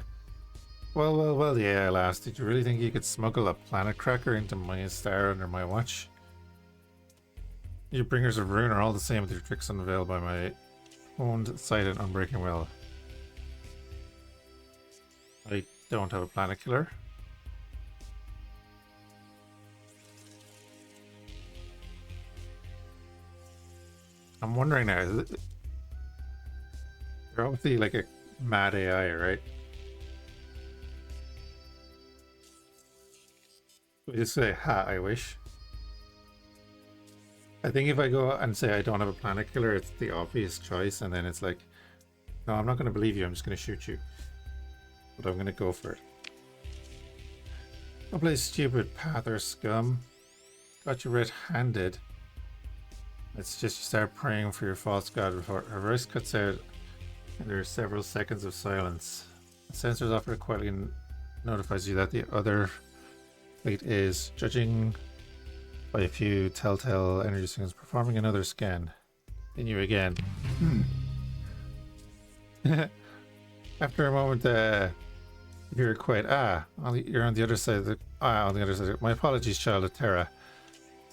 Well, the AI lass. Did you really think you could smuggle a planet cracker into my star under my watch? You bringers of ruin are all the same with your tricks unveiled by my owned sight and unbreaking will. I don't have a planet killer. I'm wondering now, you're obviously like a mad AI, right? We just say, ha, I wish. I think if I go and say I don't have a planet killer, it's the obvious choice, and then it's like, no, I'm not going to believe you, I'm just going to shoot you. But I'm going to go for it. Don't play stupid, Pather scum. Got you red-handed. It's just you start praying for your false god before her voice cuts out and there are several seconds of silence. The sensors offer quietly notifies you that the other fleet is, judging by a few telltale energy signals, performing another scan. Continue again. After a moment, you're quite you're on the other side of the on the other side. My apologies, child of Terra.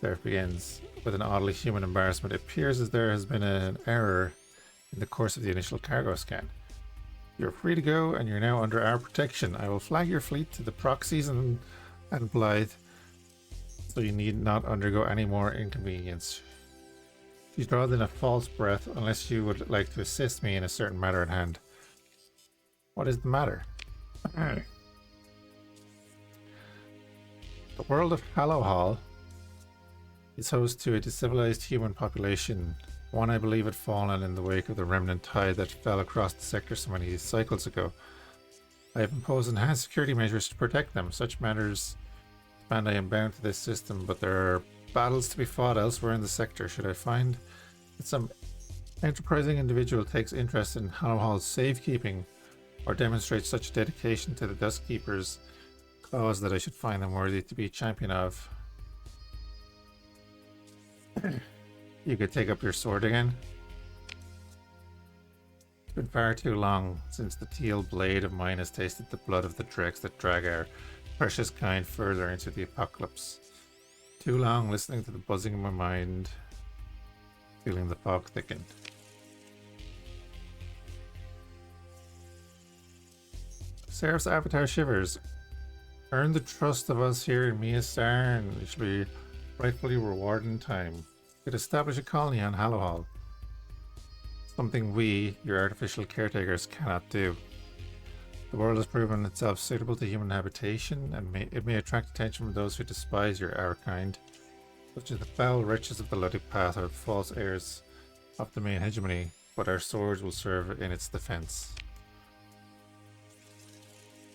There it begins with an oddly human embarrassment. It appears as there has been an error in the course of the initial cargo scan. You're free to go, and you're now under our protection. I will flag your fleet to the proxies and Blythe, so you need not undergo any more inconvenience. She draws in a false breath, unless you would like to assist me in a certain matter at hand. What is the matter? The world of Hallowhall is host to a decivilized human population, one I believe had fallen in the wake of the remnant tide that fell across the sector so many cycles ago. I have imposed enhanced security measures to protect them. Such matters and I am bound to this system, but there are battles to be fought elsewhere in the sector. Should I find that some enterprising individual takes interest in Hallowhall's safekeeping or demonstrates such dedication to the Duskkeeper's cause that I should find them worthy to be champion of. You could take up your sword again. It's been far too long since the teal blade of mine has tasted the blood of the dregs that drag our precious kind further into the apocalypse. Too long listening to the buzzing in my mind, feeling the fog thicken. Seraph's avatar shivers. Earn the trust of us here in Mia Star, and it shall be rightfully rewarded in time. You could establish a colony on Hallowhall. Something we, your artificial caretakers, cannot do. The world has proven itself suitable to human habitation, and it may attract attention from those who despise our kind, such as the foul wretches of the Luddic Path or false heirs of the main hegemony, but our swords will serve in its defense.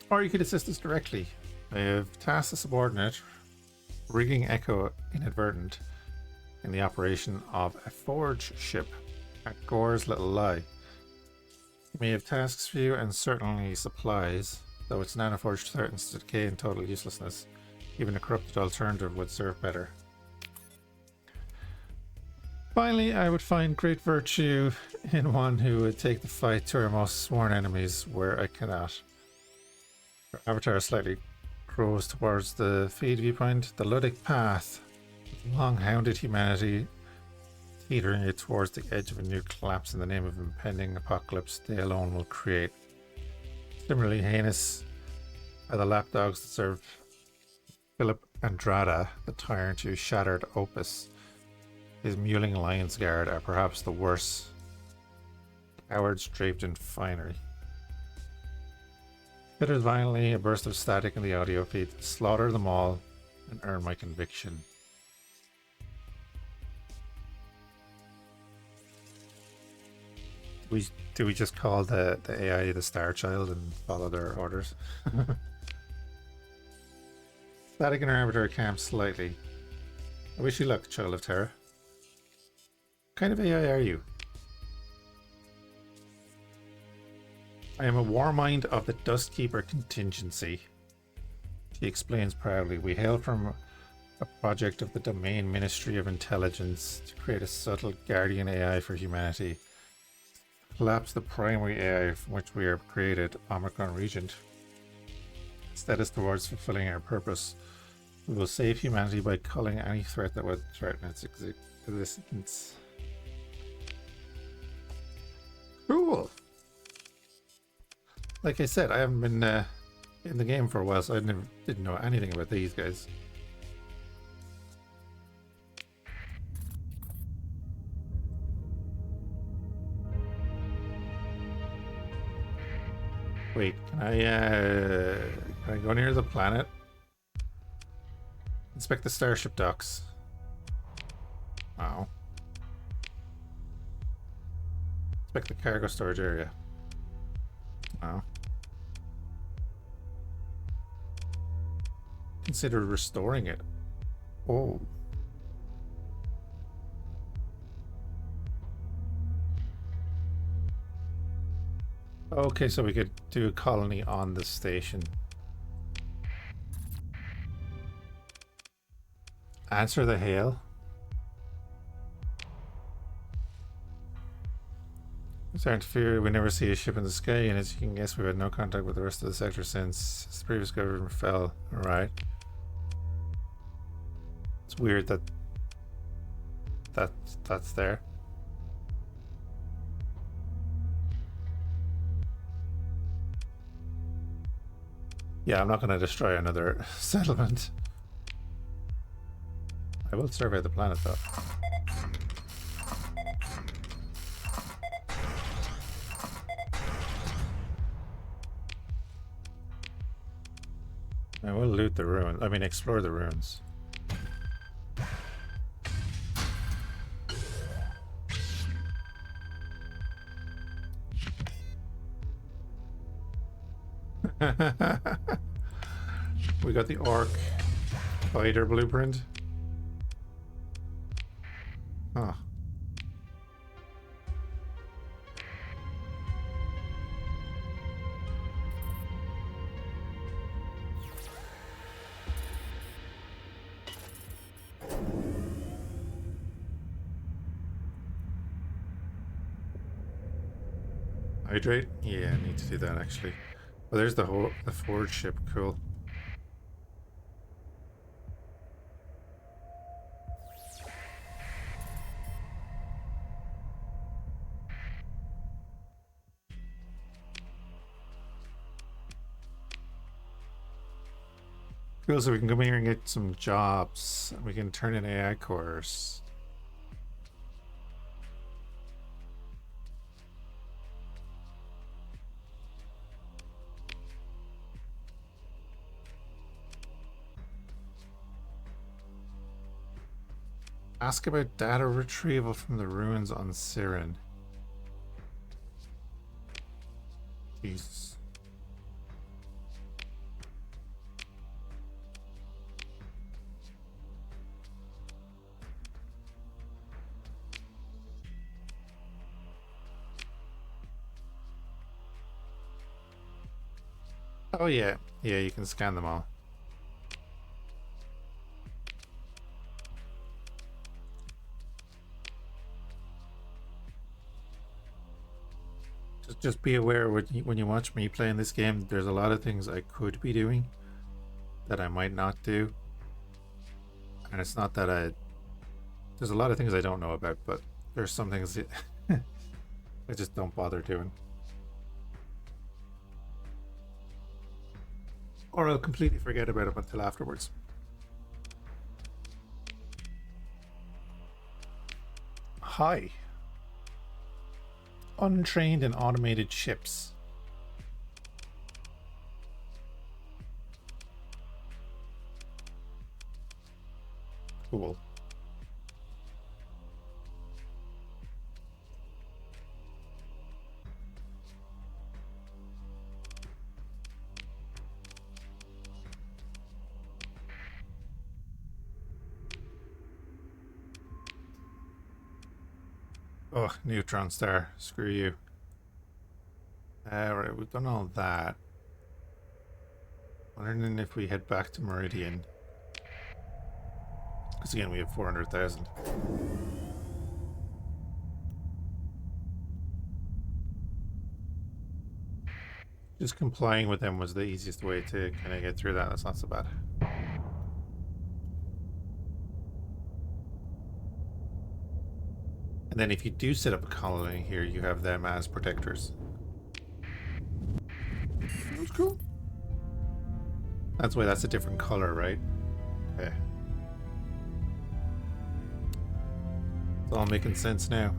Or you could assist us directly. I have tasked a subordinate, rigging Echo inadvertent, in the operation of a forge ship at Gore's Little Lie. He may have tasks for you and certainly supplies, though its nanoforge threatens to decay in total uselessness. Even a corrupted alternative would serve better. Finally, I would find great virtue in one who would take the fight to our most sworn enemies where I cannot. Our avatar slightly grows towards the feed viewpoint. The Luddic Path, with long hounded humanity, teetering it towards the edge of a new collapse in the name of impending apocalypse they alone will create. Similarly heinous are the lapdogs that serve Philip Andrada, the tyrant who shattered Opus. His mewling lion's guard are perhaps the worst, cowards draped in finery. Hitters violently, a burst of static in the audio feed. Slaughter them all and earn my conviction. Do we just call the AI the Star Child and follow their orders? Static in our arbiter camp slightly. I wish you luck, Child of Terra. kind of AI are you? I am a warmind of the Duskkeeper contingency. She explains proudly. We hail from a project of the Domain Ministry of Intelligence to create a subtle guardian AI for humanity. Collapse the primary AI from which we are created, Omicron Regent. Stead us towards fulfilling our purpose. We will save humanity by culling any threat that would threaten its existence. Cool! Like I said, I haven't been in the game for a while, so I didn't know anything about these guys. Wait, can I go near the planet? Inspect the starship docks. Oh. Inspect the cargo storage area. Oh. Consider restoring it. Oh. Okay, so we could do a colony on the station. Answer the hail. Sorry, interfere. We never see a ship in the sky, and as you can guess, we've had no contact with the rest of the sector since the previous government fell. Alright. It's weird that that's there. Yeah, I'm not going to destroy another settlement. I will survey the planet, though. I will loot the ruins. I mean, explore the ruins. We got the orc fighter blueprint. Huh. Hydrate? Yeah, I need to do that actually. Well, there's the forge ship. Cool. Cool, so we can come here and get some jobs. We can turn in AI cores. Ask about data retrieval from the ruins on Siren. Jesus. Oh yeah, yeah, you can scan them all. Just be aware when you watch me playing this game, there's a lot of things I could be doing that I might not do. And it's not that there's a lot of things I don't know about, but there's some things that I just don't bother doing. Or I'll completely forget about it until afterwards. Hi. Untrained and automated ships. Cool. Oh, neutron star. Screw you. Right, we've done all that. Wondering if we head back to Meridian. Because again, we have 400,000. Just complying with them was the easiest way to kind of get through that. That's not so bad. And then if you do set up a colony here, you have them as protectors. That's cool. That's why that's a different color, right? Okay. It's all making sense now.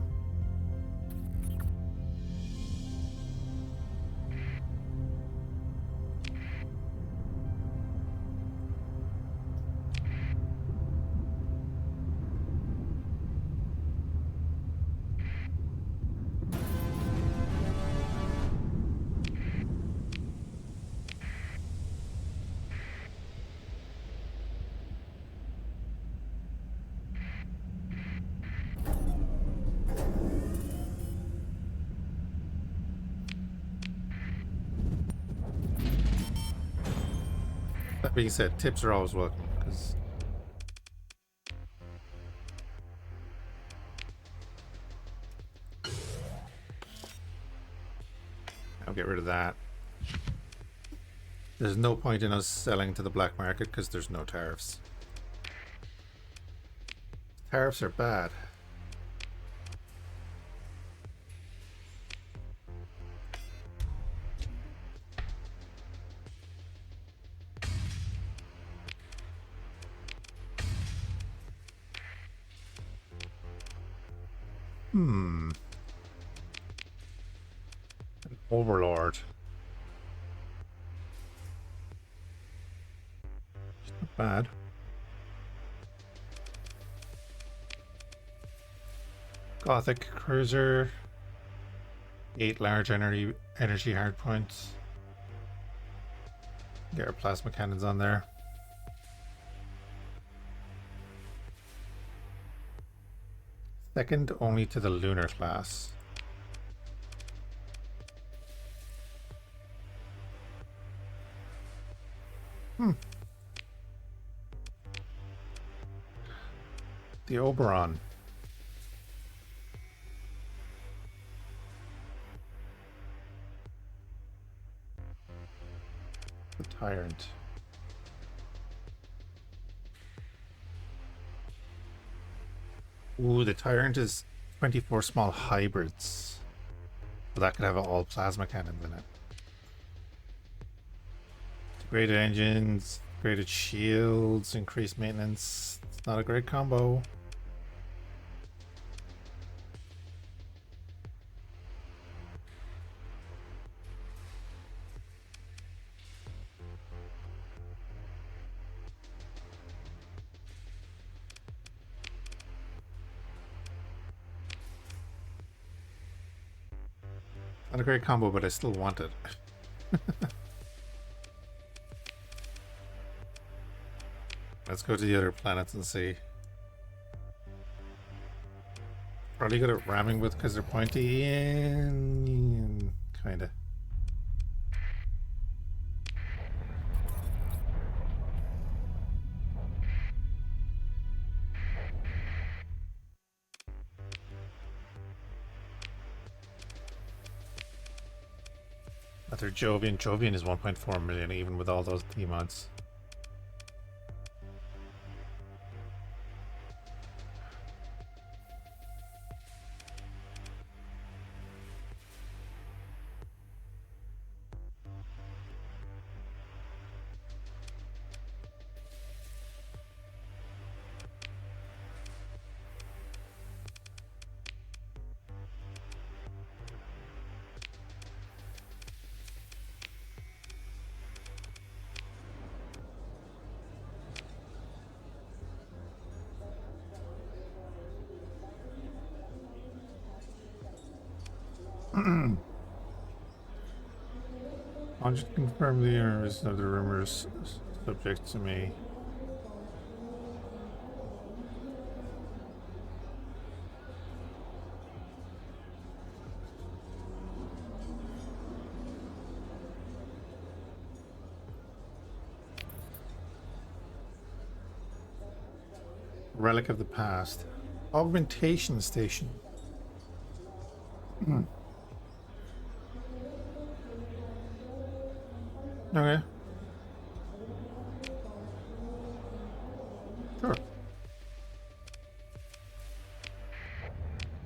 That being said, tips are always welcome, because I'll get rid of that. There's no point in us selling to the black market because there's no tariffs. Tariffs are bad. An overlord. It's not bad. Gothic cruiser. 8 large energy hardpoints. Get our plasma cannons on there. Second only to the lunar class. The Oberon. The Tyrant. Ooh, the Tyrant is 24 small hybrids. So that could have all plasma cannons in it. Integrated engines, integrated shields, increased maintenance. It's not a great combo. Not a great combo, but I still want it. Let's go to the other planets and see. Probably good at ramming with because they're pointy and kinda. Another Jovian. Jovian is 1.4 million even with all those T mods. I'll just confirm the rumors of the rumors subject to me. Relic of the past. Augmentation station. Okay. Sure.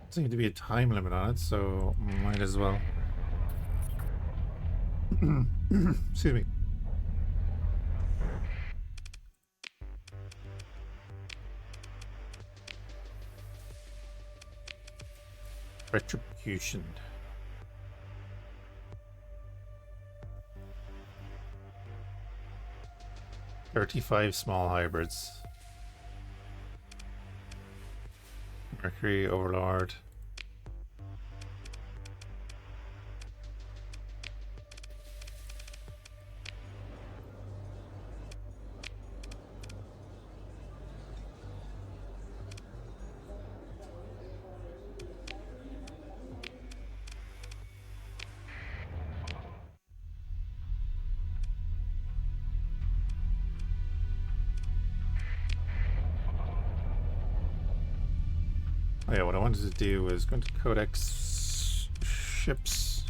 Seems to be a time limit on it, so might as well. Excuse me. Retribution. $35 small hybrids. Mercury Overlord. Oh yeah, what I wanted to do was go into Codex ships.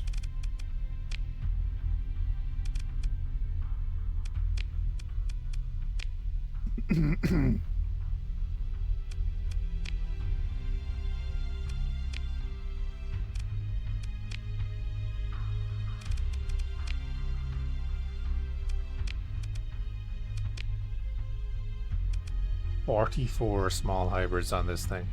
$44 small hybrids on this thing.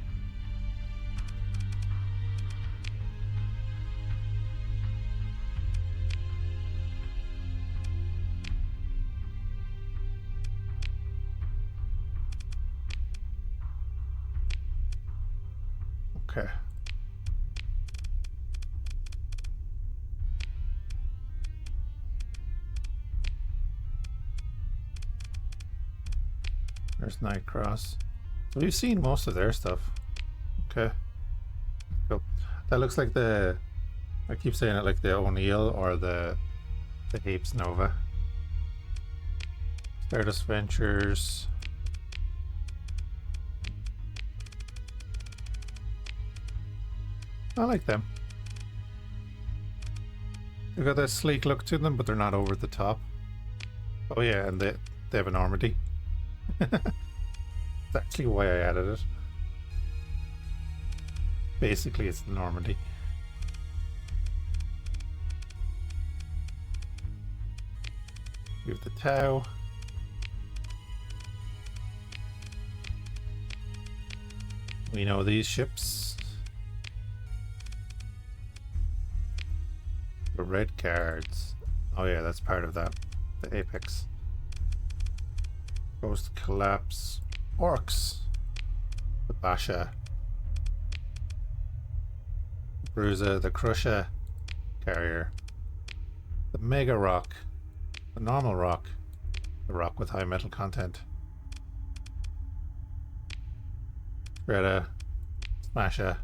Okay. There's Nightcross. So we've seen most of their stuff. Okay. Cool. That looks like the... I keep saying it like the O'Neill or the Apes Nova. Stardust Ventures. I like them. They've got that sleek look to them, but they're not over the top. Oh yeah, and they have an Normandy. That's actually why I added it. Basically, it's the Normandy. We have the Tau. We know these ships. The red cards. Oh yeah, that's part of that. The Apex. Ghost Collapse. Orcs. The Basha. Bruiser. The Crusher. Carrier. The Mega Rock. The normal rock. The rock with high metal content. Greta. Smasher.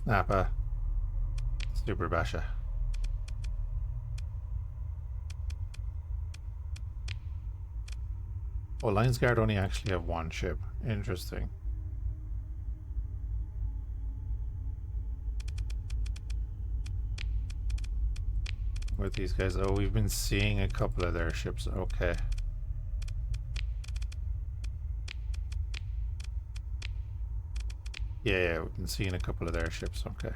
Snapper. Super Basha. Oh, Lions Guard only actually have one ship. Interesting. With these guys, oh, we've been seeing a couple of their ships. Okay. Yeah, we've been seeing a couple of their ships. Okay.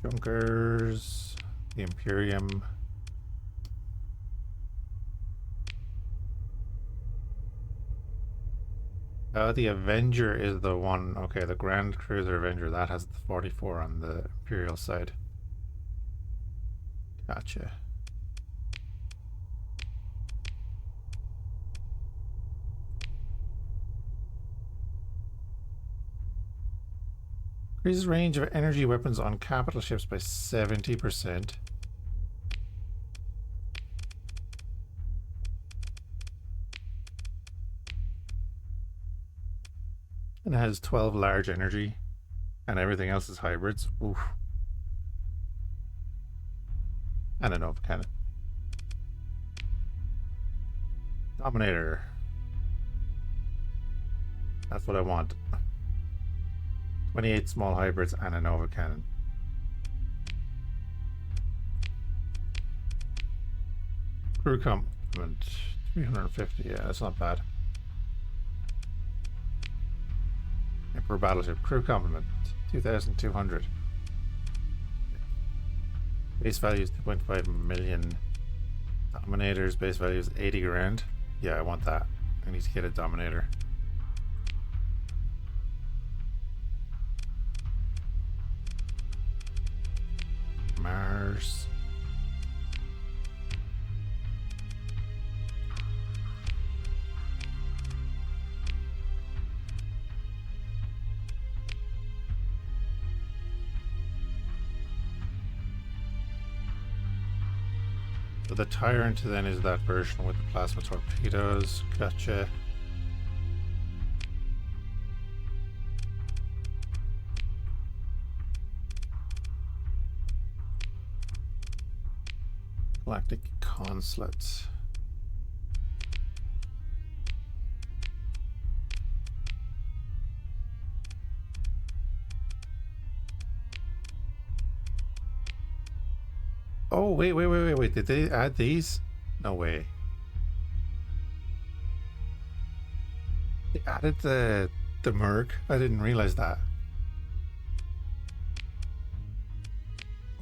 Junkers, the Imperium. The Avenger is the one. Okay, the Grand Cruiser Avenger, that has the 44 on the Imperial side. Gotcha. Increases range of energy weapons on capital ships by 70%. And it has 12 large energy, and everything else is hybrids. Oof. And a Nova Cannon. Dominator. That's what I want. 28 small hybrids and a Nova cannon. Crew complement 350. Yeah, that's not bad. Emperor battleship crew complement 2,200. Base value is 2.5 million. Dominators base value is 80 grand. Yeah, I want that. I need to get a Dominator. Mars. So the Tyrant then is that version with the plasma torpedoes. Gotcha. Galactic Consulate. Oh, wait. Did they add these? No way. They added the Merc. I didn't realize that.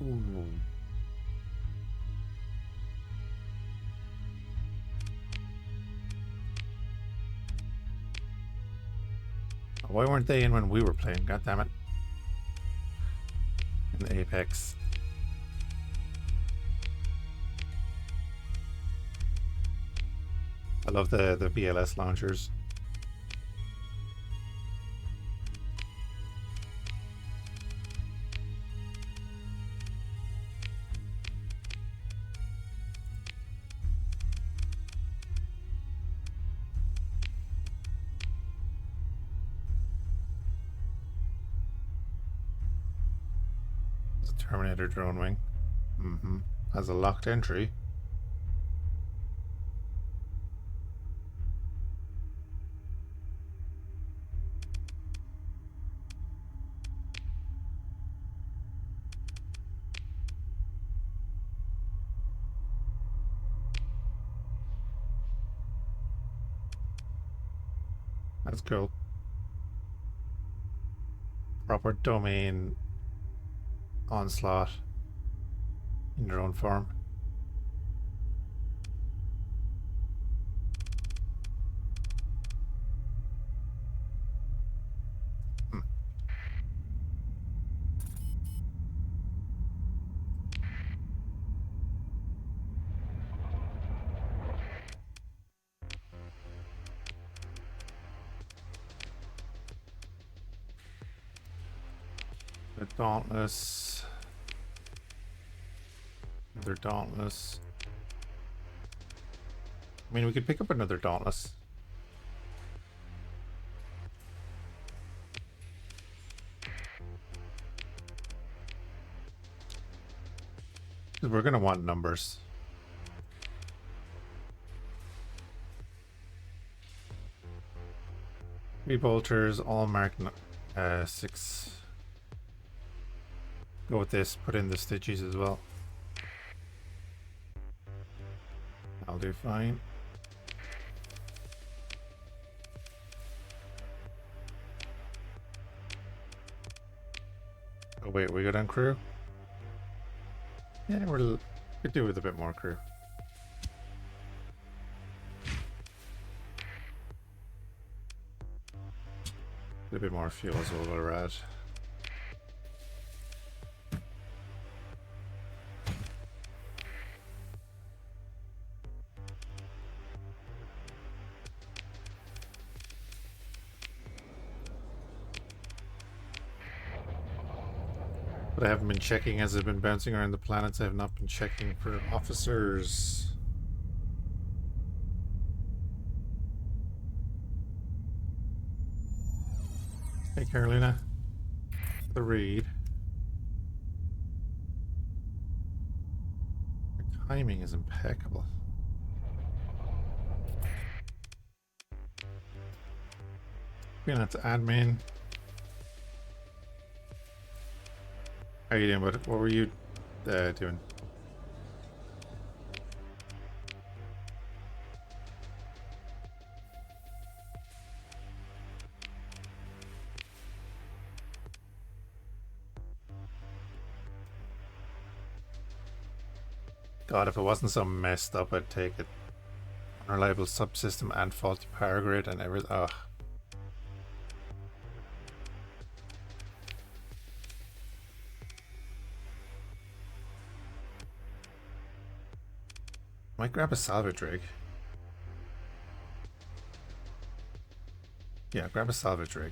Ooh. Why weren't they in when we were playing? God damn it. In the Apex. I love the BLS launchers. It's a Terminator drone wing. Has a locked entry. That's cool. Proper domain onslaught in drone form. The Dauntless. Another Dauntless. I mean, we could pick up another Dauntless. Because we're going to want numbers. Three bolters, all marked 6. Go with this, put in the stitches as well. I'll do fine. Oh wait, we go down crew? Yeah, we could do with a bit more crew. A bit more fuel as well while we're at. But I haven't been checking as I've been bouncing around the planets. I have not been checking for officers. Hey Carolina. The read. Your timing is impeccable. Being at admin. How you doing, bud? What were you doing? God, if it wasn't so messed up, I'd take it. Unreliable subsystem and faulty power grid and everything. Ugh. Might grab a salvage rig. Yeah, grab a salvage rig.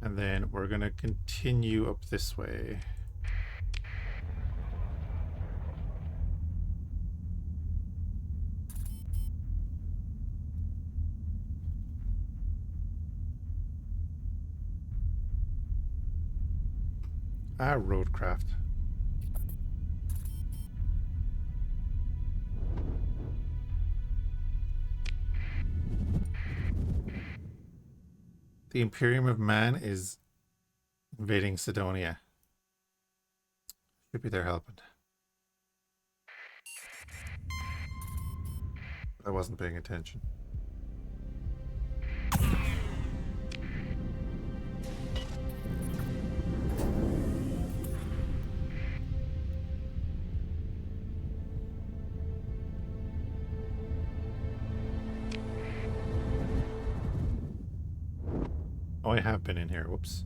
And then we're gonna continue up this way. Roadcraft. The Imperium of Man is invading Sidonia. Should be there helping. I wasn't paying attention. Oh, I have been in here. Whoops.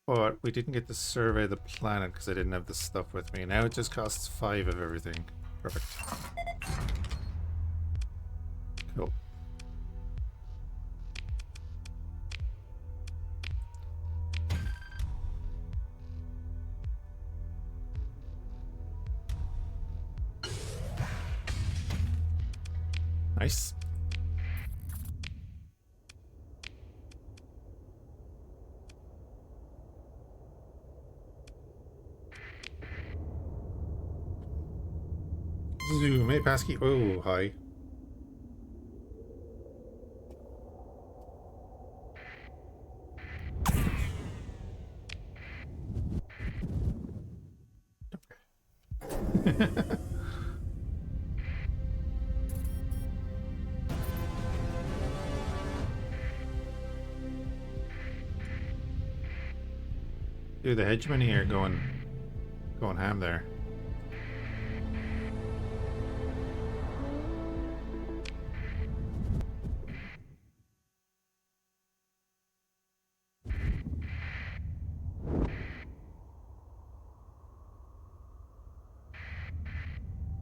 But we didn't get to survey the planet because I didn't have the stuff with me. Now it just costs 5 of everything. Perfect. Cool. Nice. Zoom, hey Pasky. Oh, hi. Okay. Dude, the hegemony are going ham there.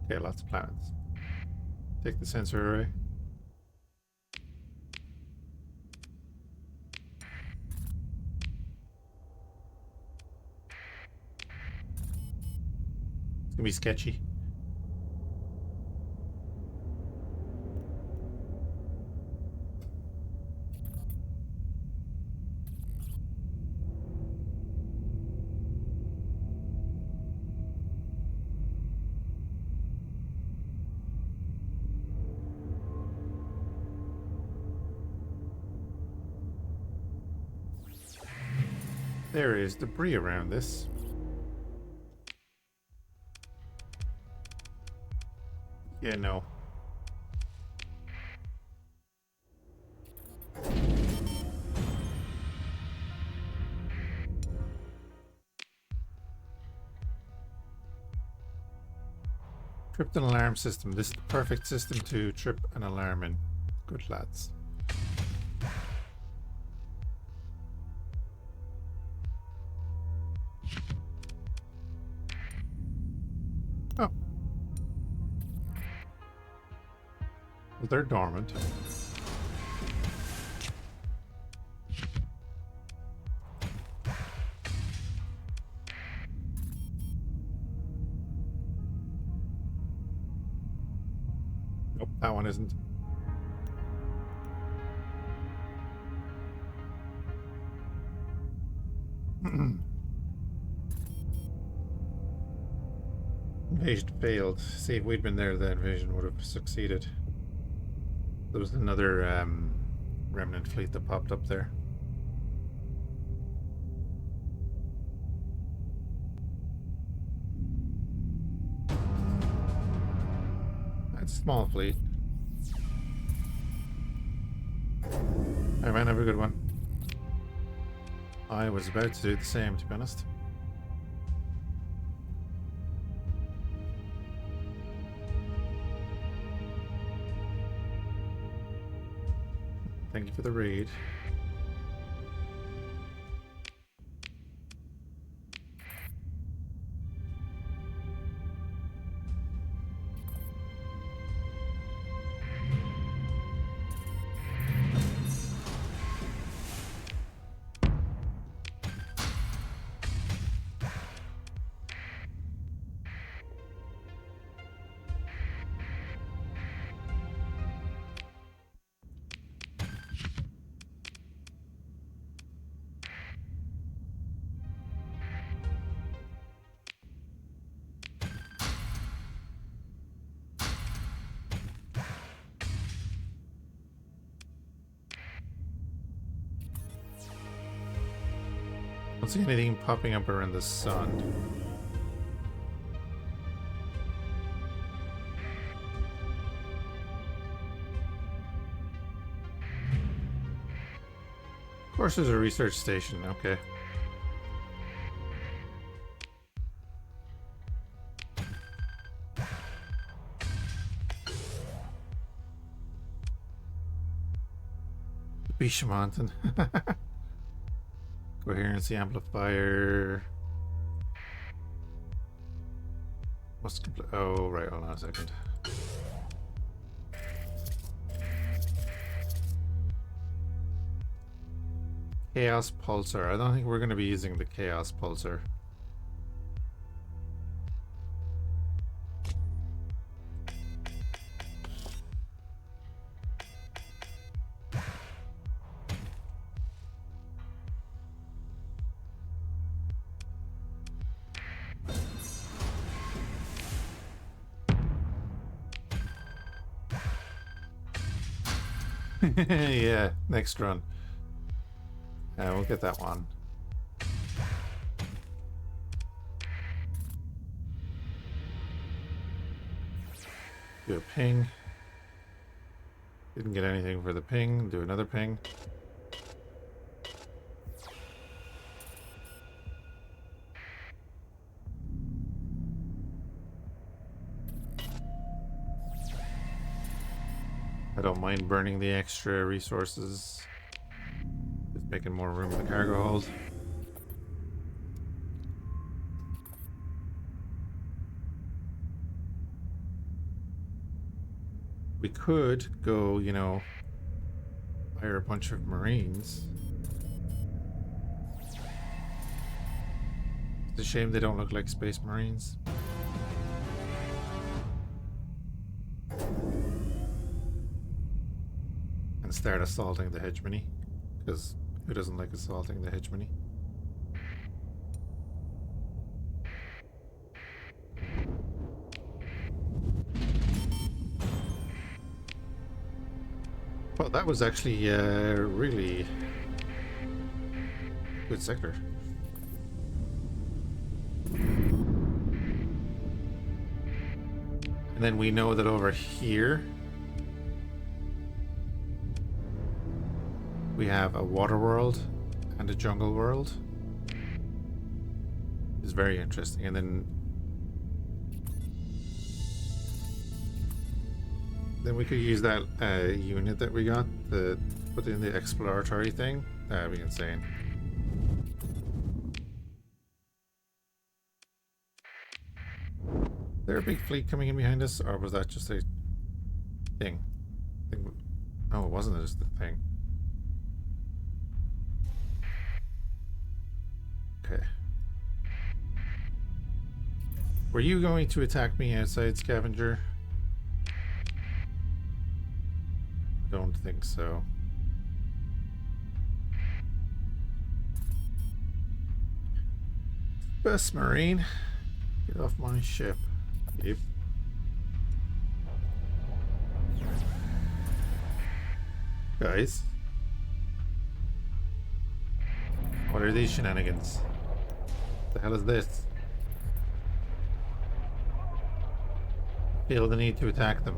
Okay, lots of planets. Take the sensor array. It's gonna be sketchy. There is debris around this. Yeah, no. Tripped an alarm system. This is the perfect system to trip an alarm in. Good lads. Oh. Well, they're dormant. Nope, that one isn't. Invasion failed. See, if we'd been there, the invasion would have succeeded. There was another remnant fleet that popped up there. That's a small fleet. I might have a good one. I was about to do the same, to be honest. Thank you for the raid. I don't see anything popping up around the sun. Of course, there's a research station. Okay. Bisha Mountain. Coherency amplifier. Oh, right. Hold on a second. Chaos Pulsar. I don't think we're going to be using the Chaos Pulsar. Yeah, next run. We'll get that one. Do a ping. Didn't get anything for the ping. Do another ping. I don't mind burning the extra resources. Just making more room in the cargo hold. We could go, you know, hire a bunch of Marines. It's a shame they don't look like Space Marines. And start assaulting the hegemony. Because who doesn't like assaulting the hegemony? Well, that was actually really good sector. And then we know that over here we have a water world and a jungle world. It's very interesting. And then we could use that unit that we got to put in the exploratory thing. That would be insane. Is there a big fleet coming in behind us, or was that just a thing? Oh, it wasn't just a thing. Okay. Were you going to attack me outside, Scavenger? I don't think so. Best Marine, get off my ship. Yep. Guys, what are these shenanigans? What the hell is this? Feel the need to attack them.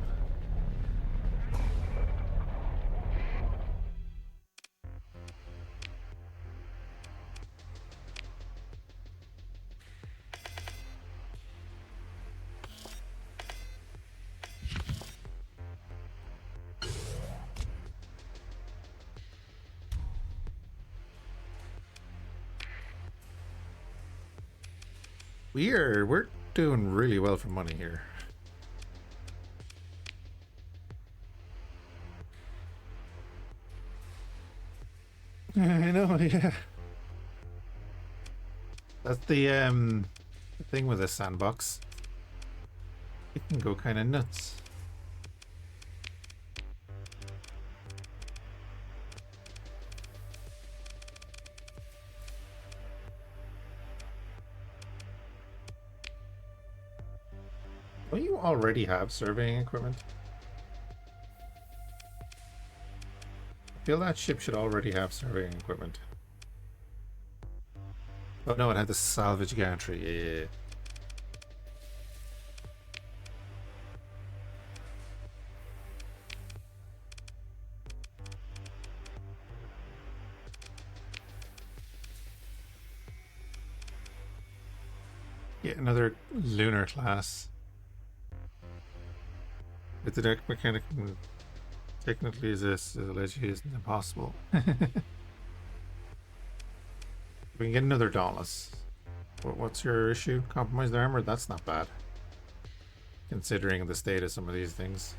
We're doing really well for money here. I know, yeah. That's the thing with a sandbox. It can go kind of nuts. Don't you already have surveying equipment? I feel that ship should already have surveying equipment. Oh no, it had the salvage gantry. Yeah. Yeah, another lunar class. With the deck mechanic technically this allegedly isn't impossible. We can get another Dauntless. What's your issue? Compromised armor? That's not bad. Considering the state of some of these things.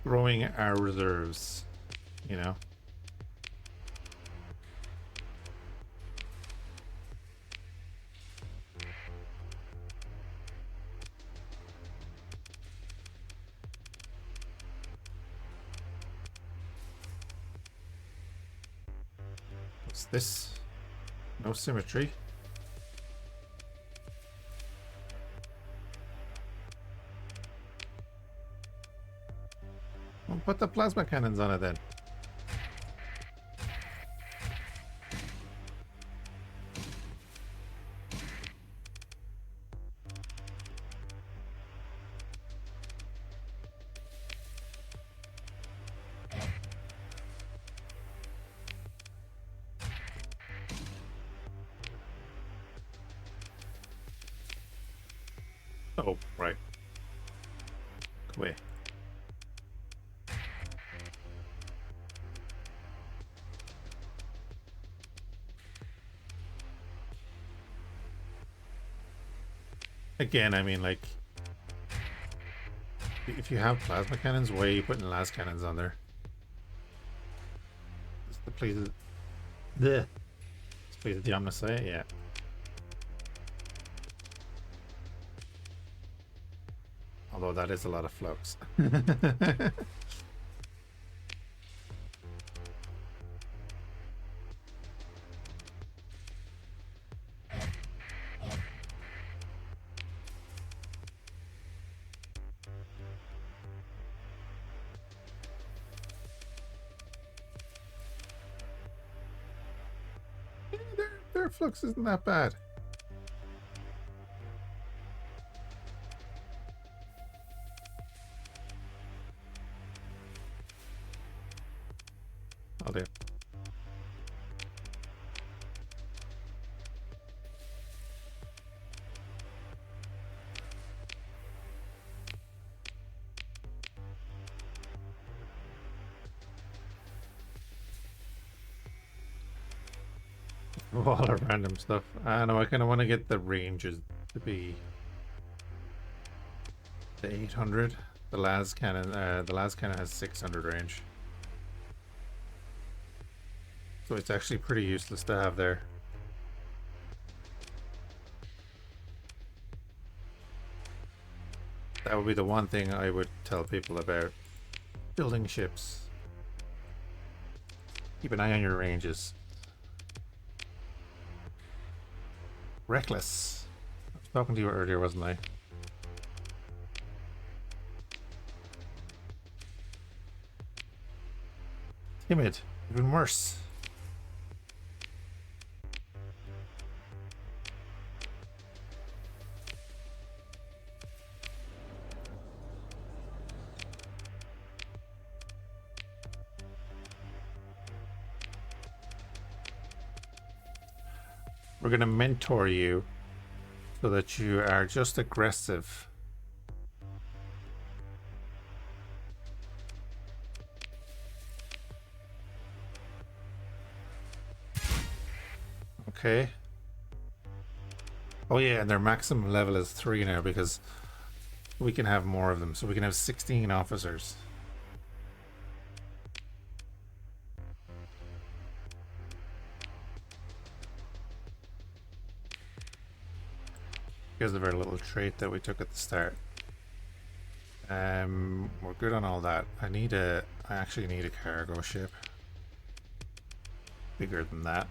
Growing our reserves, you know. What's this? No symmetry. Well, put the plasma cannons on it then. Oh, right. Go away. Again, I mean, like, if you have plasma cannons, why are you putting las cannons on there? It's the please the please the Omniscient, yeah. Although that is a lot of flux. Their flux isn't that bad. I'll do. All of random stuff. I know I kind of want to get the ranges to be the 800. The las cannon has 600 range. So it's actually pretty useless to have there. That would be the one thing I would tell people about building ships. Keep an eye on your ranges. Reckless. I was talking to you earlier, wasn't I? Timid. Even worse. We're going to mentor you so that you are just aggressive. Okay. Oh yeah, and their maximum level is 3 now because we can have more of them. So we can have 16 officers. Here's a very little trait that we took at the start. We're good on all that. I actually need a cargo ship. Bigger than that.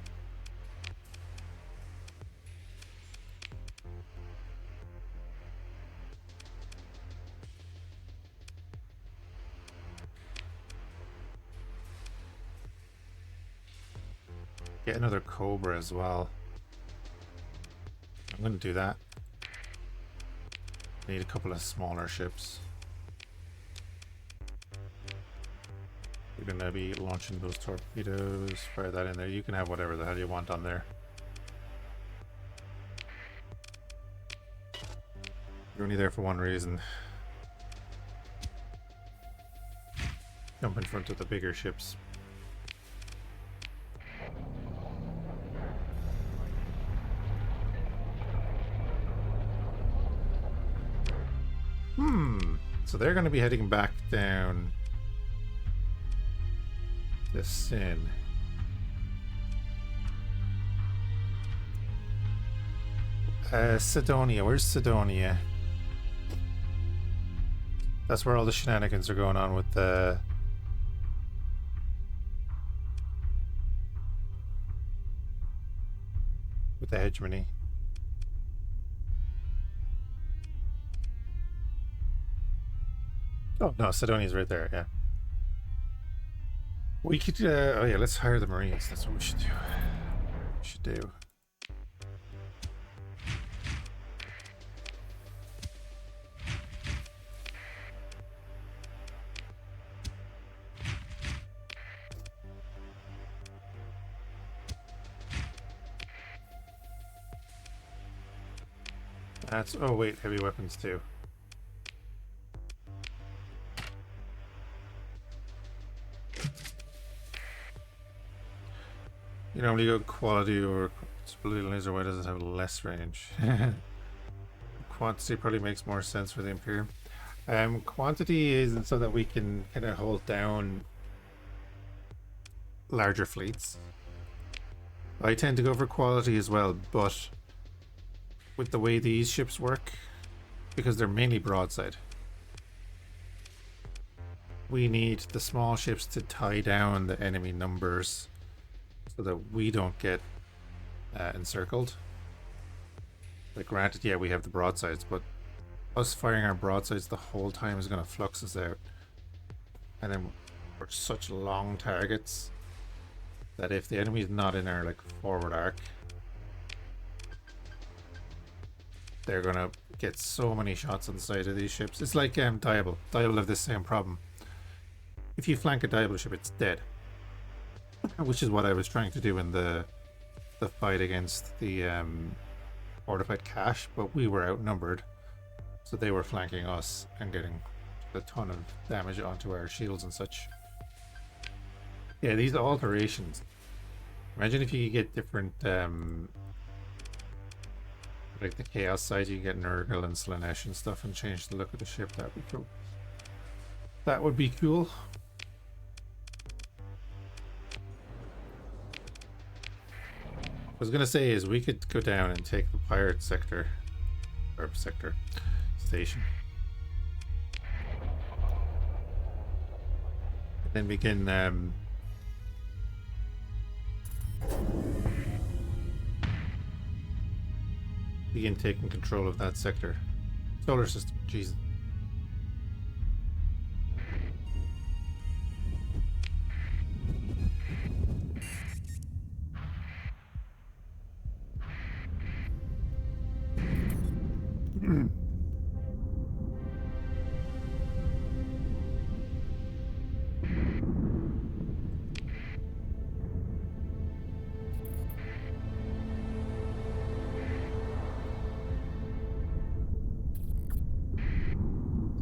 Get another Cobra as well. I'm going to do that. Need a couple of smaller ships. You're going to be launching those torpedoes. Fire that in there. You can have whatever the hell you want on there. You're only there for one reason. Jump in front of the bigger ships. So they're going to be heading back down the Sin. Sidonia. Where's Sidonia? That's where all the shenanigans are going on with the hegemony. Oh no, Sidonia's right there. Yeah. We could. Oh yeah, let's hire the Marines. That's what we should do. That's. Oh wait, heavy weapons too. You normally go quality or stability laser. Why does it have less range? Quantity probably makes more sense for the Imperium. Quantity is so that we can kind of hold down larger fleets. I tend to go for quality as well, but with the way these ships work, because they're mainly broadside, we need the small ships to tie down the enemy numbers so that we don't get encircled. Like, granted, yeah, we have the broadsides, but us firing our broadsides the whole time is going to flux us out. And then we're such long targets that if the enemy is not in our like forward arc, they're going to get so many shots on the side of these ships. It's like Diable. Diable have this same problem. If you flank a Diable ship, it's dead. Which is what I was trying to do in the fight against the fortified cache, but we were outnumbered, so they were flanking us and getting a ton of damage onto our shields and such. Yeah, these alterations. Imagine if you could get different, like the chaos side, you get Nurgle and Slanesh and stuff, and change the look of the ship. That would be cool. That would be cool. I was gonna say is we could go down and take the pirate sector or sector station, and then we can begin taking control of that sector. Solar system, Jesus.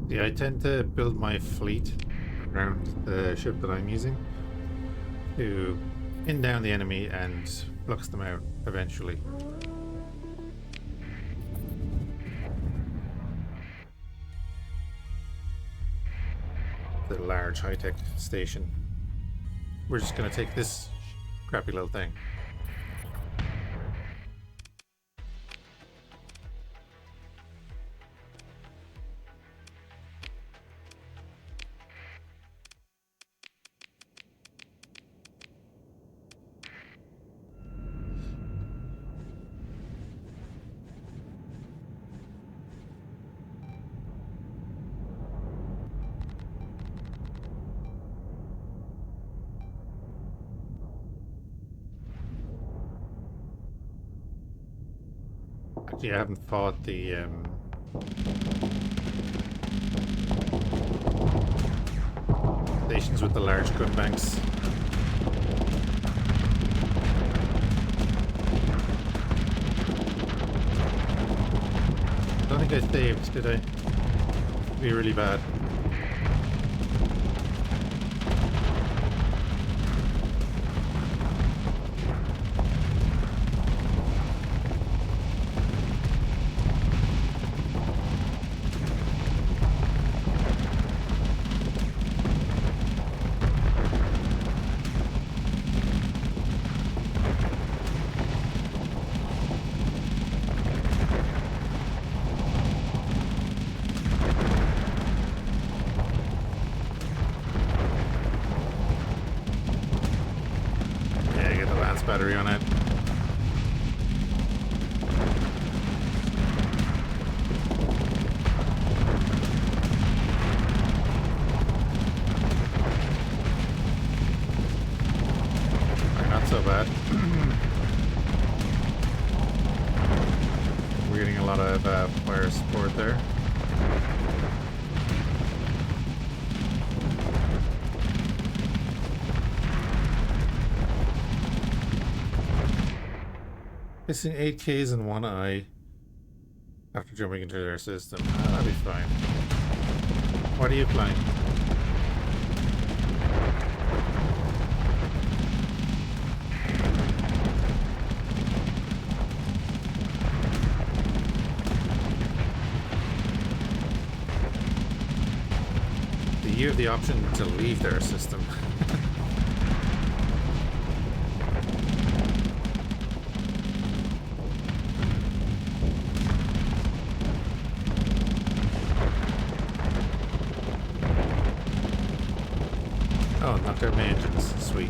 Yeah, I tend to build my fleet around the ship that I'm using to pin down the enemy and flux them out eventually. The large high-tech station. We're just gonna take this crappy little thing. Actually, I haven't fought the stations with the large gun banks. I don't think I saved, did I? It'd be really bad. Battery on it. Not so bad. We're getting a lot of fire support there. Missing 8Ks in one eye after jumping into their system. That'll be fine. What are you flying? You have the option to leave their system. Oh, knocked out my engines. Sweet.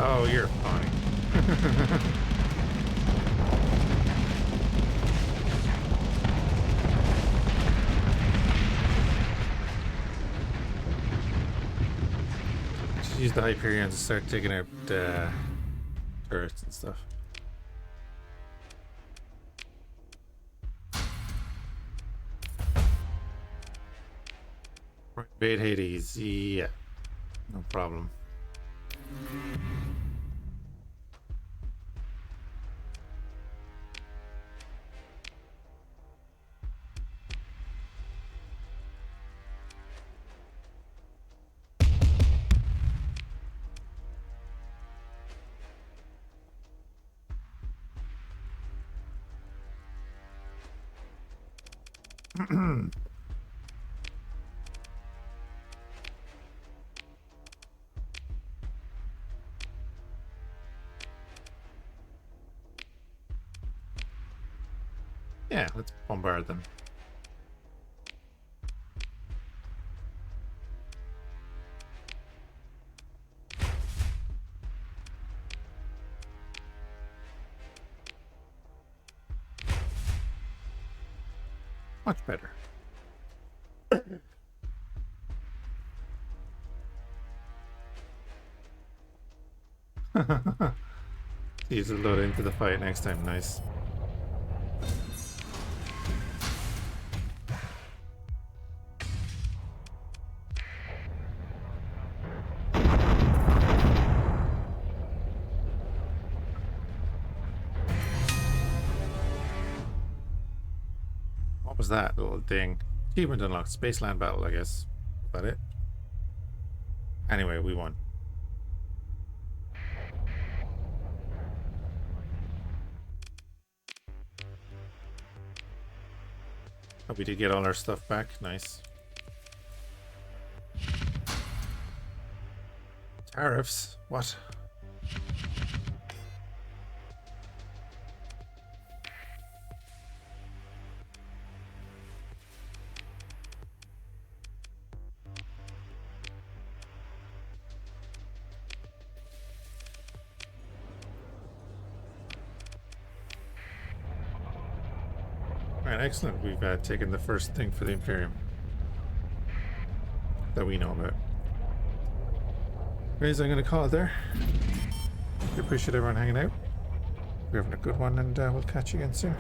Oh, you're fine. Just use the Hyperion to start taking out turrets and stuff. Invade Hades, yeah, no problem. Yeah, let's bombard them. Much better. Use a load into the fight next time. Nice. What was that little thing? Achievement unlocked. Spaceland battle, I guess. Is that it? Anyway, we won. Oh, we did get all our stuff back. Nice. Tariffs? What? Alright, excellent. We've taken the first thing for the Imperium that we know about. Anyways, I'm going to call it there. I appreciate everyone hanging out. We're having a good one, and we'll catch you again soon.